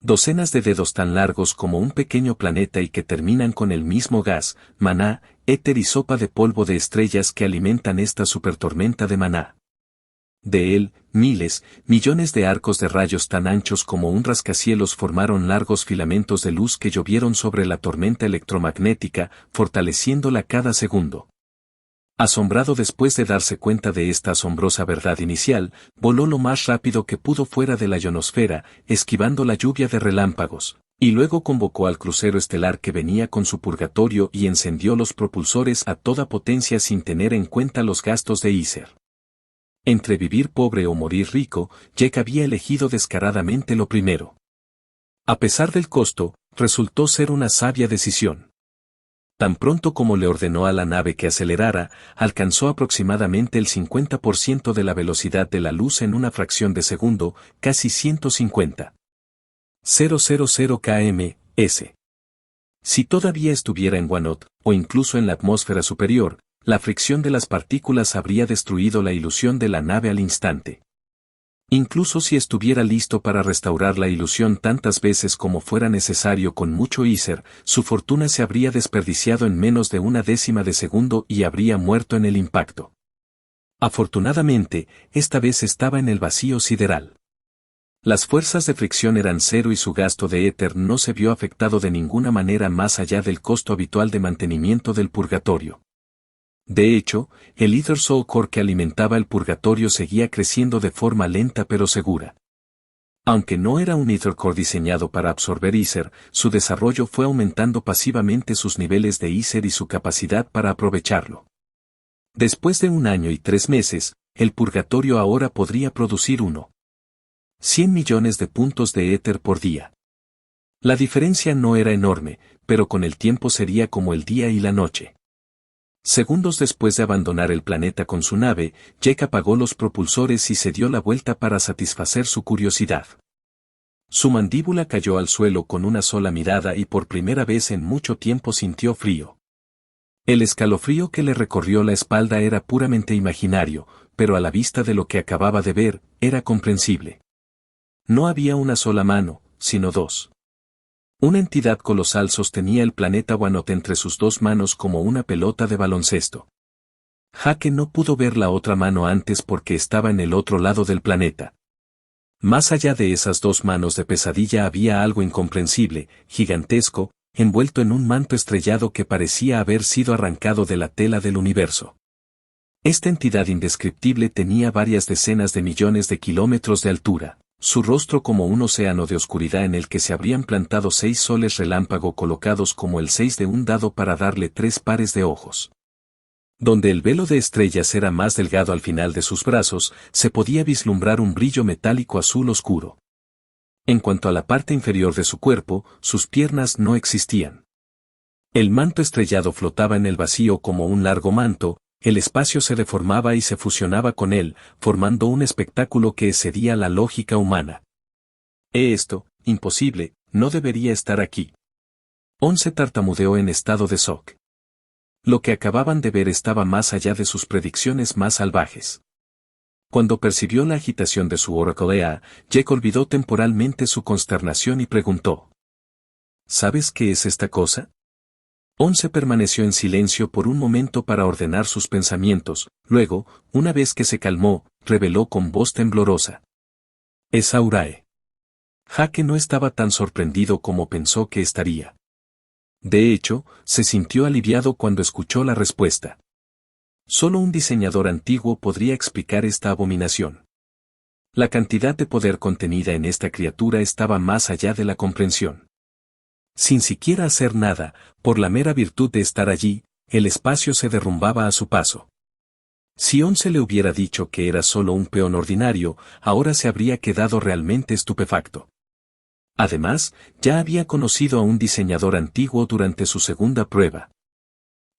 Docenas de dedos tan largos como un pequeño planeta y que terminan con el mismo gas, maná, éter y sopa de polvo de estrellas que alimentan esta supertormenta de maná. De él, miles, millones de arcos de rayos tan anchos como un rascacielos formaron largos filamentos de luz que llovieron sobre la tormenta electromagnética, fortaleciéndola cada segundo. Asombrado después de darse cuenta de esta asombrosa verdad inicial, voló lo más rápido que pudo fuera de la ionosfera, esquivando la lluvia de relámpagos, y luego convocó al crucero estelar que venía con su purgatorio y encendió los propulsores a toda potencia sin tener en cuenta los gastos de ISER. Entre vivir pobre o morir rico, Jack había elegido descaradamente lo primero. A pesar del costo, resultó ser una sabia decisión. Tan pronto como le ordenó a la nave que acelerara, alcanzó aproximadamente el 50% de la velocidad de la luz en una fracción de segundo, casi 150. 000 km/s. Si todavía estuviera en Wanot, o incluso en la atmósfera superior, la fricción de las partículas habría destruido la ilusión de la nave al instante. Incluso si estuviera listo para restaurar la ilusión tantas veces como fuera necesario con mucho ISER, su fortuna se habría desperdiciado en menos de una décima de segundo y habría muerto en el impacto. Afortunadamente, esta vez estaba en el vacío sideral. Las fuerzas de fricción eran cero y su gasto de éter no se vio afectado de ninguna manera más allá del costo habitual de mantenimiento del purgatorio. De hecho, el Ether Soul Core que alimentaba el purgatorio seguía creciendo de forma lenta pero segura. Aunque no era un Ether Core diseñado para absorber ISER, su desarrollo fue aumentando pasivamente sus niveles de ISER y su capacidad para aprovecharlo. Después de 1 año y 3 meses, el purgatorio ahora podría producir 100 millones de puntos de éter por día. La diferencia no era enorme, pero con el tiempo sería como el día y la noche. Segundos después de abandonar el planeta con su nave, Jack apagó los propulsores y se dio la vuelta para satisfacer su curiosidad. Su mandíbula cayó al suelo con una sola mirada y por primera vez en mucho tiempo sintió frío. El escalofrío que le recorrió la espalda era puramente imaginario, pero a la vista de lo que acababa de ver, era comprensible. No había una sola mano, sino 2. Una entidad colosal sostenía el planeta Wanot entre sus 2 manos como una pelota de baloncesto. Jake no pudo ver la otra mano antes porque estaba en el otro lado del planeta. Más allá de esas 2 manos de pesadilla había algo incomprensible, gigantesco, envuelto en un manto estrellado que parecía haber sido arrancado de la tela del universo. Esta entidad indescriptible tenía varias decenas de millones de kilómetros de altura. Su rostro como un océano de oscuridad en el que se habrían plantado 6 soles relámpago colocados como el 6 de un dado para darle 3 pares de ojos. Donde el velo de estrellas era más delgado al final de sus brazos, se podía vislumbrar un brillo metálico azul oscuro. En cuanto a la parte inferior de su cuerpo, sus piernas no existían. El manto estrellado flotaba en el vacío como un largo manto. El espacio se deformaba y se fusionaba con él, formando un espectáculo que excedía la lógica humana. Esto, imposible, no debería estar aquí. Once tartamudeó en estado de shock. Lo que acababan de ver estaba más allá de sus predicciones más salvajes. Cuando percibió la agitación de su Oracle, Jack olvidó temporalmente su consternación y preguntó: ¿Sabes qué es esta cosa? Once permaneció en silencio por un momento para ordenar sus pensamientos, luego, una vez que se calmó, reveló con voz temblorosa: Es Aurae. Jake no estaba tan sorprendido como pensó que estaría. De hecho, se sintió aliviado cuando escuchó la respuesta. Solo un diseñador antiguo podría explicar esta abominación. La cantidad de poder contenida en esta criatura estaba más allá de la comprensión. Sin siquiera hacer nada, por la mera virtud de estar allí, el espacio se derrumbaba a su paso. Si Once le hubiera dicho que era solo un peón ordinario, ahora se habría quedado realmente estupefacto. Además, ya había conocido a un diseñador antiguo durante su segunda prueba.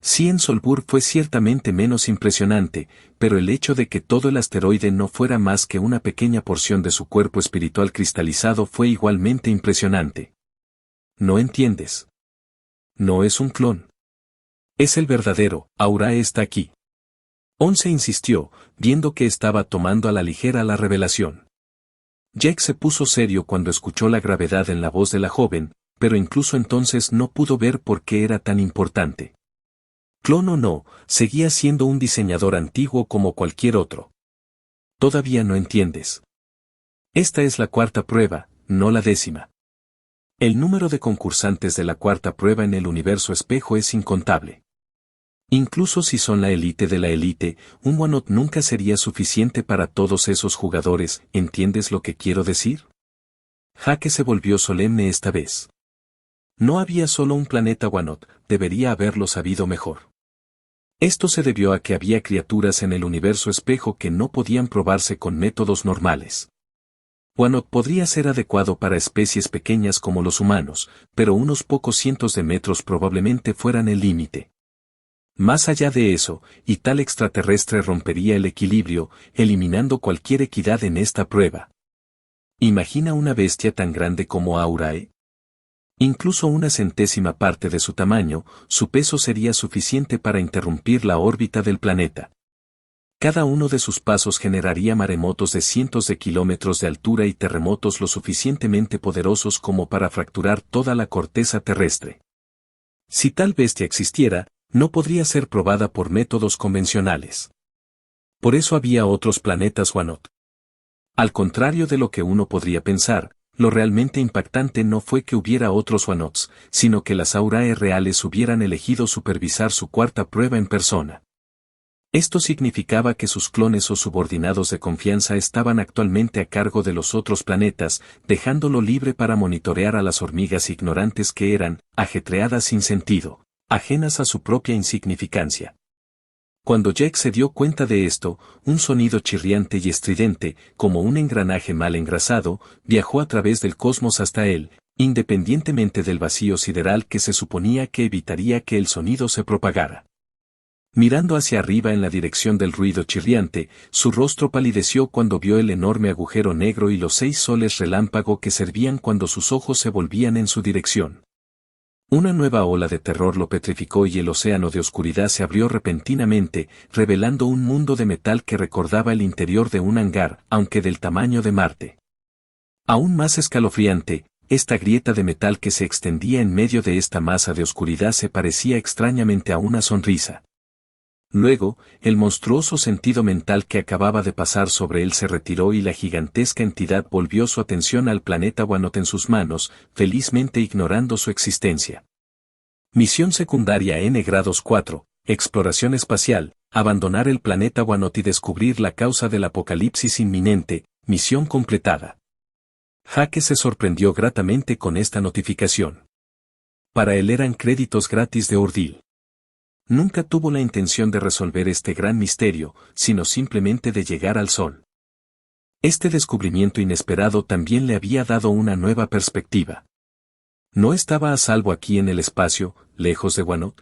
Cien Solbur fue ciertamente menos impresionante, pero el hecho de que todo el asteroide no fuera más que una pequeña porción de su cuerpo espiritual cristalizado fue igualmente impresionante. ¿No entiendes? No es un clon. Es el verdadero, Aurae está aquí. Once insistió, viendo que estaba tomando a la ligera la revelación. Jack se puso serio cuando escuchó la gravedad en la voz de la joven, pero incluso entonces no pudo ver por qué era tan importante. Clon o no, seguía siendo un diseñador antiguo como cualquier otro. Todavía no entiendes. Esta es la cuarta prueba, no la 10ª. El número de concursantes de la cuarta prueba en el universo espejo es incontable. Incluso si son la élite de la élite, un One-Up nunca sería suficiente para todos esos jugadores, ¿entiendes lo que quiero decir? Jake se volvió solemne esta vez. No había solo un planeta One-Up, debería haberlo sabido mejor. Esto se debió a que había criaturas en el universo espejo que no podían probarse con métodos normales. One-Up podría ser adecuado para especies pequeñas como los humanos, pero unos pocos cientos de metros probablemente fueran el límite. Más allá de eso, y tal extraterrestre rompería el equilibrio, eliminando cualquier equidad en esta prueba. Imagina una bestia tan grande como Aurae. Incluso una centésima parte de su tamaño, su peso sería suficiente para interrumpir la órbita del planeta. Cada uno de sus pasos generaría maremotos de cientos de kilómetros de altura y terremotos lo suficientemente poderosos como para fracturar toda la corteza terrestre. Si tal bestia existiera, no podría ser probada por métodos convencionales. Por eso había otros planetas One-Up. Al contrario de lo que uno podría pensar, lo realmente impactante no fue que hubiera otros One-Ups, sino que las Aurae reales hubieran elegido supervisar su cuarta prueba en persona. Esto significaba que sus clones o subordinados de confianza estaban actualmente a cargo de los otros planetas, dejándolo libre para monitorear a las hormigas ignorantes que eran, ajetreadas sin sentido, ajenas a su propia insignificancia. Cuando Jake se dio cuenta de esto, un sonido chirriante y estridente, como un engranaje mal engrasado, viajó a través del cosmos hasta él, independientemente del vacío sideral que se suponía que evitaría que el sonido se propagara. Mirando hacia arriba en la dirección del ruido chirriante, su rostro palideció cuando vio el enorme agujero negro y los 6 soles relámpago que servían cuando sus ojos se volvían en su dirección. Una nueva ola de terror lo petrificó y el océano de oscuridad se abrió repentinamente, revelando un mundo de metal que recordaba el interior de un hangar, aunque del tamaño de Marte. Aún más escalofriante, esta grieta de metal que se extendía en medio de esta masa de oscuridad se parecía extrañamente a una sonrisa. Luego, el monstruoso sentido mental que acababa de pasar sobre él se retiró y la gigantesca entidad volvió su atención al planeta One-Up en sus manos, felizmente ignorando su existencia. Misión secundaria N-Grados 4, exploración espacial, abandonar el planeta One-Up y descubrir la causa del apocalipsis inminente, misión completada. Jake se sorprendió gratamente con esta notificación. Para él eran créditos gratis de Urdil. Nunca tuvo la intención de resolver este gran misterio, sino simplemente de llegar al Sol. Este descubrimiento inesperado también le había dado una nueva perspectiva. ¿No estaba a salvo aquí en el espacio, lejos de One-Up?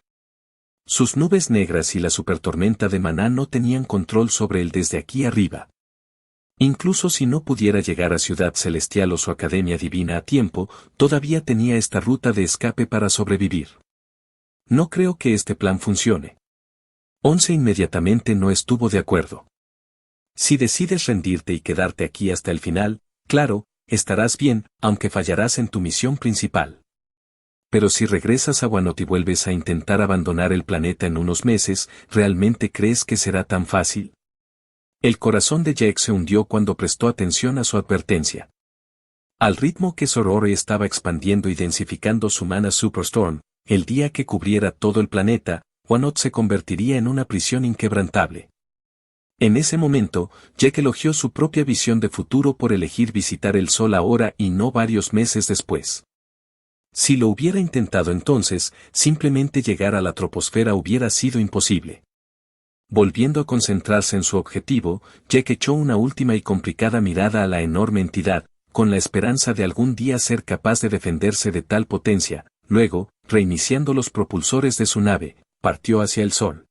Sus nubes negras y la supertormenta de Maná no tenían control sobre él desde aquí arriba. Incluso si no pudiera llegar a Ciudad Celestial o su Academia Divina a tiempo, todavía tenía esta ruta de escape para sobrevivir. No creo que este plan funcione. 11 inmediatamente no estuvo de acuerdo. Si decides rendirte y quedarte aquí hasta el final, claro, estarás bien, aunque fallarás en tu misión principal. Pero si regresas a One-Up y vuelves a intentar abandonar el planeta en unos meses, ¿realmente crees que será tan fácil? El corazón de Jake se hundió cuando prestó atención a su advertencia. Al ritmo que Sorore estaba expandiendo y densificando su Mana Superstorm, el día que cubriera todo el planeta, One-Up se convertiría en una prisión inquebrantable. En ese momento, Jake elogió su propia visión de futuro por elegir visitar el Sol ahora y no varios meses después. Si lo hubiera intentado entonces, simplemente llegar a la troposfera hubiera sido imposible. Volviendo a concentrarse en su objetivo, Jake echó una última y complicada mirada a la enorme entidad, con la esperanza de algún día ser capaz de defenderse de tal potencia. Luego, reiniciando los propulsores de su nave, partió hacia el Sol.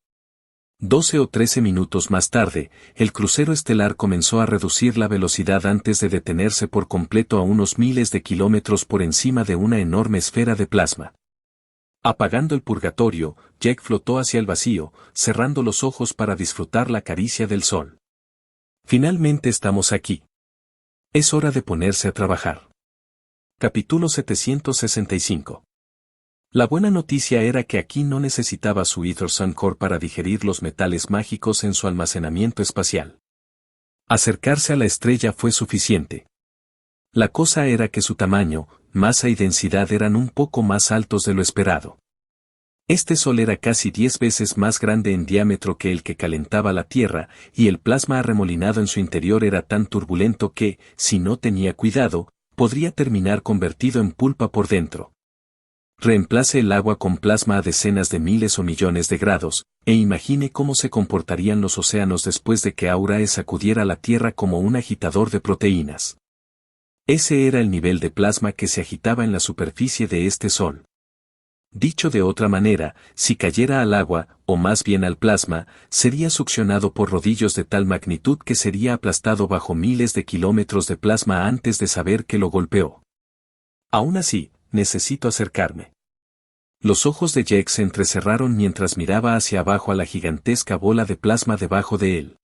12 o 13 minutos más tarde, el crucero estelar comenzó a reducir la velocidad antes de detenerse por completo a unos miles de kilómetros por encima de una enorme esfera de plasma. Apagando el purgatorio, Jake flotó hacia el vacío, cerrando los ojos para disfrutar la caricia del Sol. Finalmente estamos aquí. Es hora de ponerse a trabajar. Capítulo 765. La buena noticia era que aquí no necesitaba su Ether Sun Core para digerir los metales mágicos en su almacenamiento espacial. Acercarse a la estrella fue suficiente. La cosa era que su tamaño, masa y densidad eran un poco más altos de lo esperado. Este Sol era casi 10 veces más grande en diámetro que el que calentaba la Tierra, y el plasma arremolinado en su interior era tan turbulento que, si no tenía cuidado, podría terminar convertido en pulpa por dentro. Reemplace el agua con plasma a decenas de miles o millones de grados, e imagine cómo se comportarían los océanos después de que Aurae sacudiera la Tierra como un agitador de proteínas. Ese era el nivel de plasma que se agitaba en la superficie de este Sol. Dicho de otra manera, si cayera al agua, o más bien al plasma, sería succionado por rodillos de tal magnitud que sería aplastado bajo miles de kilómetros de plasma antes de saber que lo golpeó. Aún así, necesito acercarme. Los ojos de Jack se entrecerraron mientras miraba hacia abajo a la gigantesca bola de plasma debajo de él.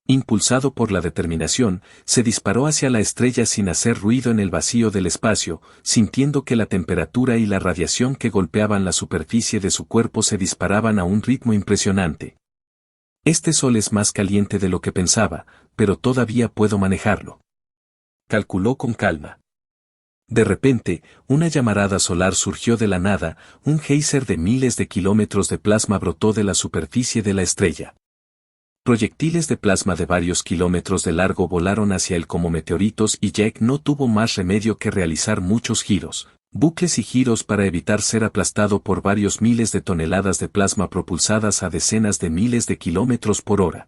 Impulsado por la determinación, se disparó hacia la estrella sin hacer ruido en el vacío del espacio, sintiendo que la temperatura y la radiación que golpeaban la superficie de su cuerpo se disparaban a un ritmo impresionante. Este Sol es más caliente de lo que pensaba, pero todavía puedo manejarlo. Calculó con calma. De repente, una llamarada solar surgió de la nada, un geyser de miles de kilómetros de plasma brotó de la superficie de la estrella. Proyectiles de plasma de varios kilómetros de largo volaron hacia él como meteoritos y Jack no tuvo más remedio que realizar muchos giros, bucles y giros para evitar ser aplastado por varios miles de toneladas de plasma propulsadas a decenas de miles de kilómetros por hora.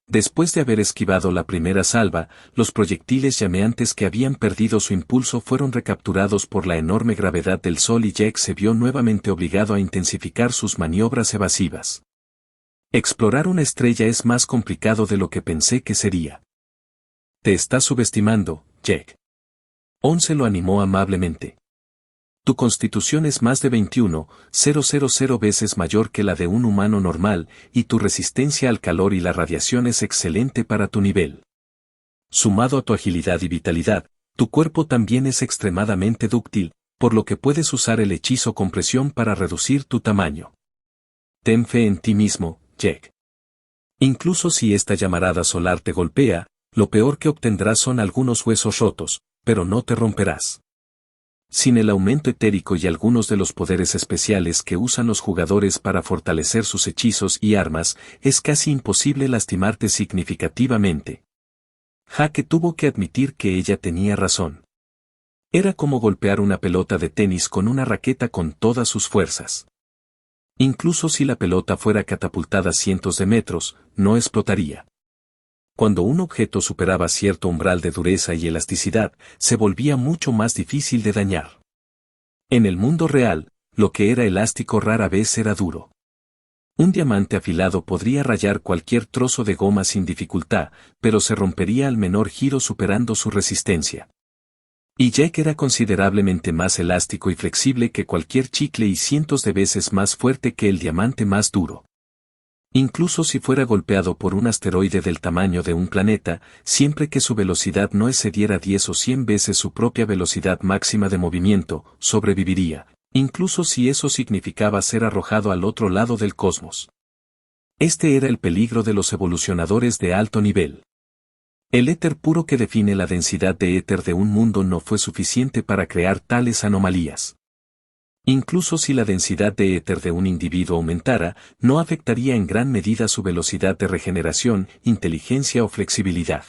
Después de haber esquivado la primera salva, los proyectiles llameantes que habían perdido su impulso fueron recapturados por la enorme gravedad del Sol y Jack se vio nuevamente obligado a intensificar sus maniobras evasivas. Explorar una estrella es más complicado de lo que pensé que sería. Te estás subestimando, Jack. Once lo animó amablemente. Tu constitución es más de 21,000 veces mayor que la de un humano normal, y tu resistencia al calor y la radiación es excelente para tu nivel. Sumado a tu agilidad y vitalidad, tu cuerpo también es extremadamente dúctil, por lo que puedes usar el hechizo compresión para reducir tu tamaño. Ten fe en ti mismo, Jack. Incluso si esta llamarada solar te golpea, lo peor que obtendrás son algunos huesos rotos, pero no te romperás. Sin el aumento etérico y algunos de los poderes especiales que usan los jugadores para fortalecer sus hechizos y armas, es casi imposible lastimarte significativamente. Jaque tuvo que admitir que ella tenía razón. Era como golpear una pelota de tenis con una raqueta con todas sus fuerzas. Incluso si la pelota fuera catapultada cientos de metros, no explotaría. Cuando un objeto superaba cierto umbral de dureza y elasticidad, se volvía mucho más difícil de dañar. En el mundo real, lo que era elástico rara vez era duro. Un diamante afilado podría rayar cualquier trozo de goma sin dificultad, pero se rompería al menor giro superando su resistencia. Y Jack era considerablemente más elástico y flexible que cualquier chicle y cientos de veces más fuerte que el diamante más duro. Incluso si fuera golpeado por un asteroide del tamaño de un planeta, siempre que su velocidad no excediera 10 o 100 veces su propia velocidad máxima de movimiento, sobreviviría, incluso si eso significaba ser arrojado al otro lado del cosmos. Este era el peligro de los evolucionadores de alto nivel. El éter puro que define la densidad de éter de un mundo no fue suficiente para crear tales anomalías. Incluso si la densidad de éter de un individuo aumentara, no afectaría en gran medida su velocidad de regeneración, inteligencia o flexibilidad.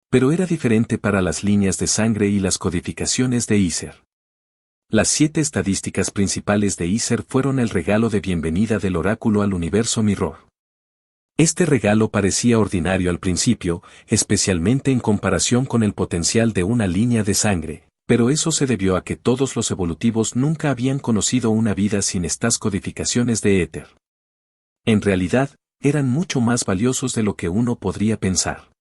Pero era diferente para las líneas de sangre y las codificaciones de Iser. Las 7 estadísticas principales de Iser fueron el regalo de bienvenida del oráculo al universo Mirror. Este regalo parecía ordinario al principio, especialmente en comparación con el potencial de una línea de sangre. Pero eso se debió a que todos los evolutivos nunca habían conocido una vida sin estas codificaciones de éter. En realidad, eran mucho más valiosos de lo que uno podría pensar.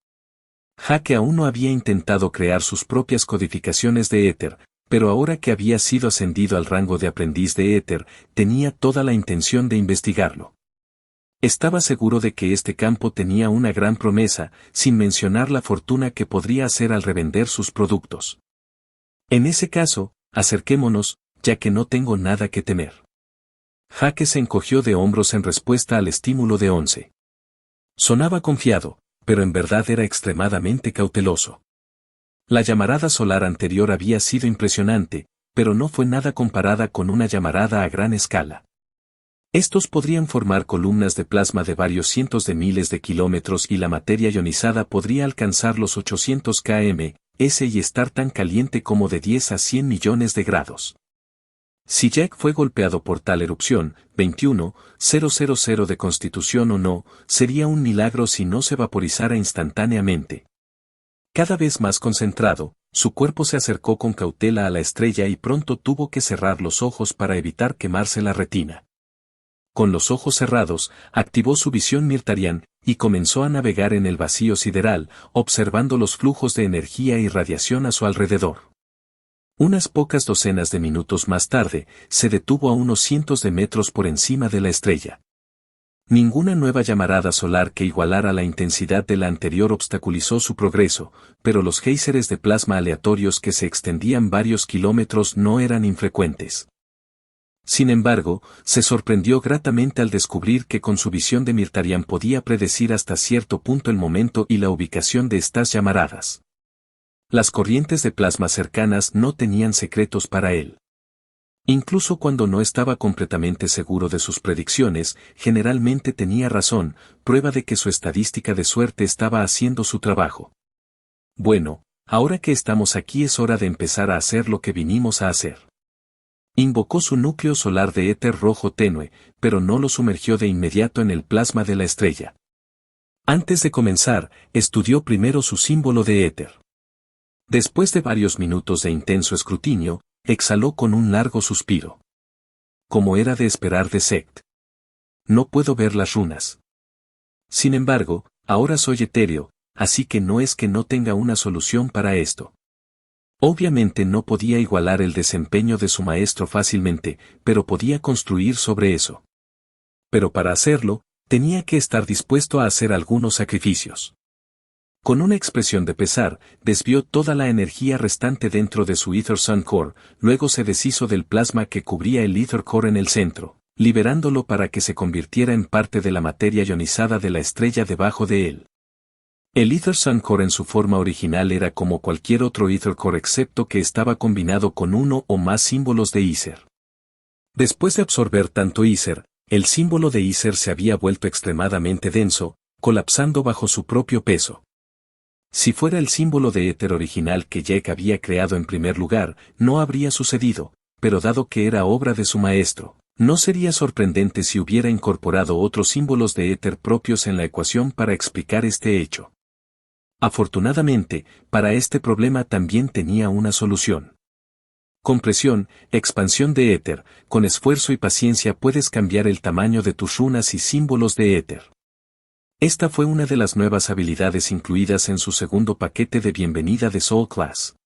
Jaque aún no había intentado crear sus propias codificaciones de éter, pero ahora que había sido ascendido al rango de aprendiz de éter, tenía toda la intención de investigarlo. Estaba seguro de que este campo tenía una gran promesa, sin mencionar la fortuna que podría hacer al revender sus productos. En ese caso, acerquémonos, ya que no tengo nada que temer. Jake se encogió de hombros en respuesta al estímulo de 11. Sonaba confiado, pero en verdad era extremadamente cauteloso. La llamarada solar anterior había sido impresionante, pero no fue nada comparada con una llamarada a gran escala. Estos podrían formar columnas de plasma de varios cientos de miles de kilómetros y la materia ionizada podría alcanzar los 800 km/s y estar tan caliente como de 10 a 100 millones de grados. Si Jack fue golpeado por tal erupción, 21,000 de constitución o no, sería un milagro si no se vaporizara instantáneamente. Cada vez más concentrado, su cuerpo se acercó con cautela a la estrella y pronto tuvo que cerrar los ojos para evitar quemarse la retina. Con los ojos cerrados, activó su visión mirtarian, y comenzó a navegar en el vacío sideral, observando los flujos de energía y radiación a su alrededor. Unas pocas docenas de minutos más tarde, se detuvo a unos cientos de metros por encima de la estrella. Ninguna nueva llamarada solar que igualara la intensidad de la anterior obstaculizó su progreso, pero los géiseres de plasma aleatorios que se extendían varios kilómetros no eran infrecuentes. Sin embargo, se sorprendió gratamente al descubrir que con su visión de Mirtarian podía predecir hasta cierto punto el momento y la ubicación de estas llamaradas. Las corrientes de plasma cercanas no tenían secretos para él. Incluso cuando no estaba completamente seguro de sus predicciones, generalmente tenía razón, prueba de que su estadística de suerte estaba haciendo su trabajo. Bueno, ahora que estamos aquí es hora de empezar a hacer lo que vinimos a hacer. Invocó su núcleo solar de éter rojo tenue, pero no lo sumergió de inmediato en el plasma de la estrella. Antes de comenzar, estudió primero su símbolo de éter. Después de varios minutos de intenso escrutinio, exhaló con un largo suspiro. Como era de esperar de Sect. No puedo ver las runas. Sin embargo, ahora soy etéreo, así que no es que no tenga una solución para esto. Obviamente no podía igualar el desempeño de su maestro fácilmente, pero podía construir sobre eso. Pero para hacerlo, tenía que estar dispuesto a hacer algunos sacrificios. Con una expresión de pesar, desvió toda la energía restante dentro de su Ether Sun Core, luego se deshizo del plasma que cubría el Ether Core en el centro, liberándolo para que se convirtiera en parte de la materia ionizada de la estrella debajo de él. El Ether Sun Core en su forma original era como cualquier otro Ether Core excepto que estaba combinado con uno o más símbolos de Ether. Después de absorber tanto Ether, el símbolo de Ether se había vuelto extremadamente denso, colapsando bajo su propio peso. Si fuera el símbolo de éter original que Jack había creado en primer lugar, no habría sucedido, pero dado que era obra de su maestro, no sería sorprendente si hubiera incorporado otros símbolos de éter propios en la ecuación para explicar este hecho. Afortunadamente, para este problema también tenía una solución. Compresión, expansión de éter, con esfuerzo y paciencia puedes cambiar el tamaño de tus runas y símbolos de éter. Esta fue una de las nuevas habilidades incluidas en su segundo paquete de bienvenida de Soul Class.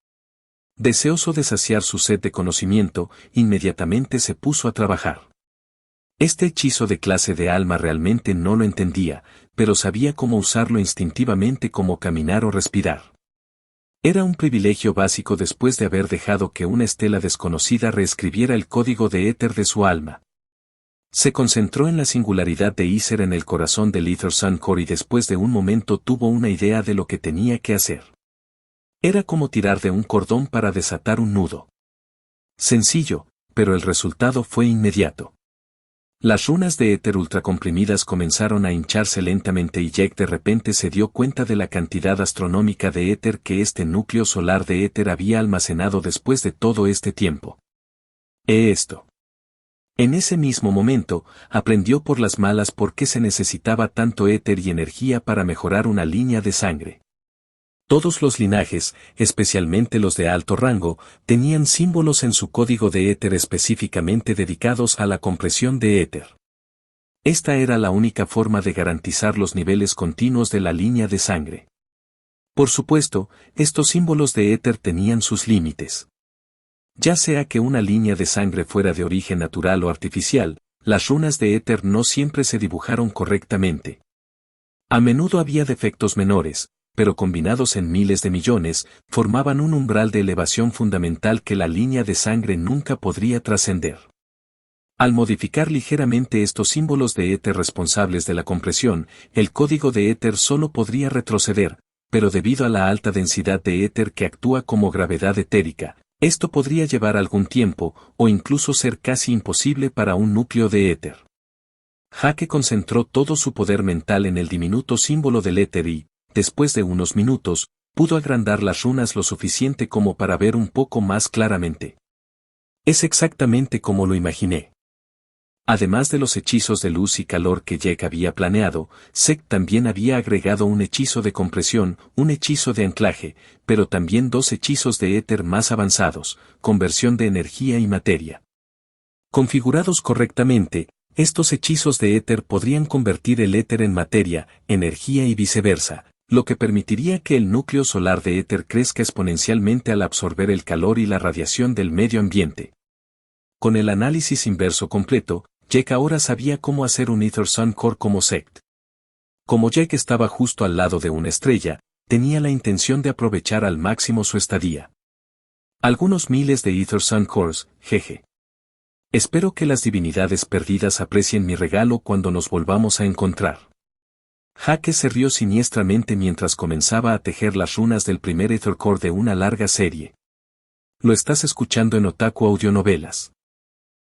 Deseoso de saciar su sed de conocimiento, inmediatamente se puso a trabajar. Este hechizo de clase de alma realmente no lo entendía, pero sabía cómo usarlo instintivamente como caminar o respirar. Era un privilegio básico después de haber dejado que una estela desconocida reescribiera el código de éter de su alma. Se concentró en la singularidad de Ether en el corazón del Ether Sun Core y después de un momento tuvo una idea de lo que tenía que hacer. Era como tirar de un cordón para desatar un nudo. Sencillo, pero el resultado fue inmediato. Las runas de éter ultracomprimidas comenzaron a hincharse lentamente y Jack de repente se dio cuenta de la cantidad astronómica de éter que este núcleo solar de éter había almacenado después de todo este tiempo. Esto. En ese mismo momento, aprendió por las malas por qué se necesitaba tanto éter y energía para mejorar una línea de sangre. Todos los linajes, especialmente los de alto rango, tenían símbolos en su código de éter específicamente dedicados a la compresión de éter. Esta era la única forma de garantizar los niveles continuos de la línea de sangre. Por supuesto, estos símbolos de éter tenían sus límites. Ya sea que una línea de sangre fuera de origen natural o artificial, las runas de éter no siempre se dibujaron correctamente. A menudo había defectos menores, pero combinados en miles de millones, formaban un umbral de elevación fundamental que la línea de sangre nunca podría trascender. Al modificar ligeramente estos símbolos de éter responsables de la compresión, el código de éter solo podría retroceder, pero debido a la alta densidad de éter que actúa como gravedad etérica, esto podría llevar algún tiempo, o incluso ser casi imposible para un núcleo de éter. Jake concentró todo su poder mental en el diminuto símbolo del éter y, después de unos minutos, pudo agrandar las runas lo suficiente como para ver un poco más claramente. Es exactamente como lo imaginé. Además de los hechizos de luz y calor que Jack había planeado, Zek también había agregado un hechizo de compresión, un hechizo de anclaje, pero también dos hechizos de éter más avanzados, conversión de energía y materia. Configurados correctamente, estos hechizos de éter podrían convertir el éter en materia, energía y viceversa, lo que permitiría que el núcleo solar de éter crezca exponencialmente al absorber el calor y la radiación del medio ambiente. Con el análisis inverso completo, Jack ahora sabía cómo hacer un Ether Sun Core como Sect. Como Jack estaba justo al lado de una estrella, tenía la intención de aprovechar al máximo su estadía. Algunos miles de Ether Sun Cores, jeje. Espero que las divinidades perdidas aprecien mi regalo cuando nos volvamos a encontrar. Jake se rió siniestramente mientras comenzaba a tejer las runas del primer Ether Core de una larga serie. Lo estás escuchando en Otaku Audionovelas.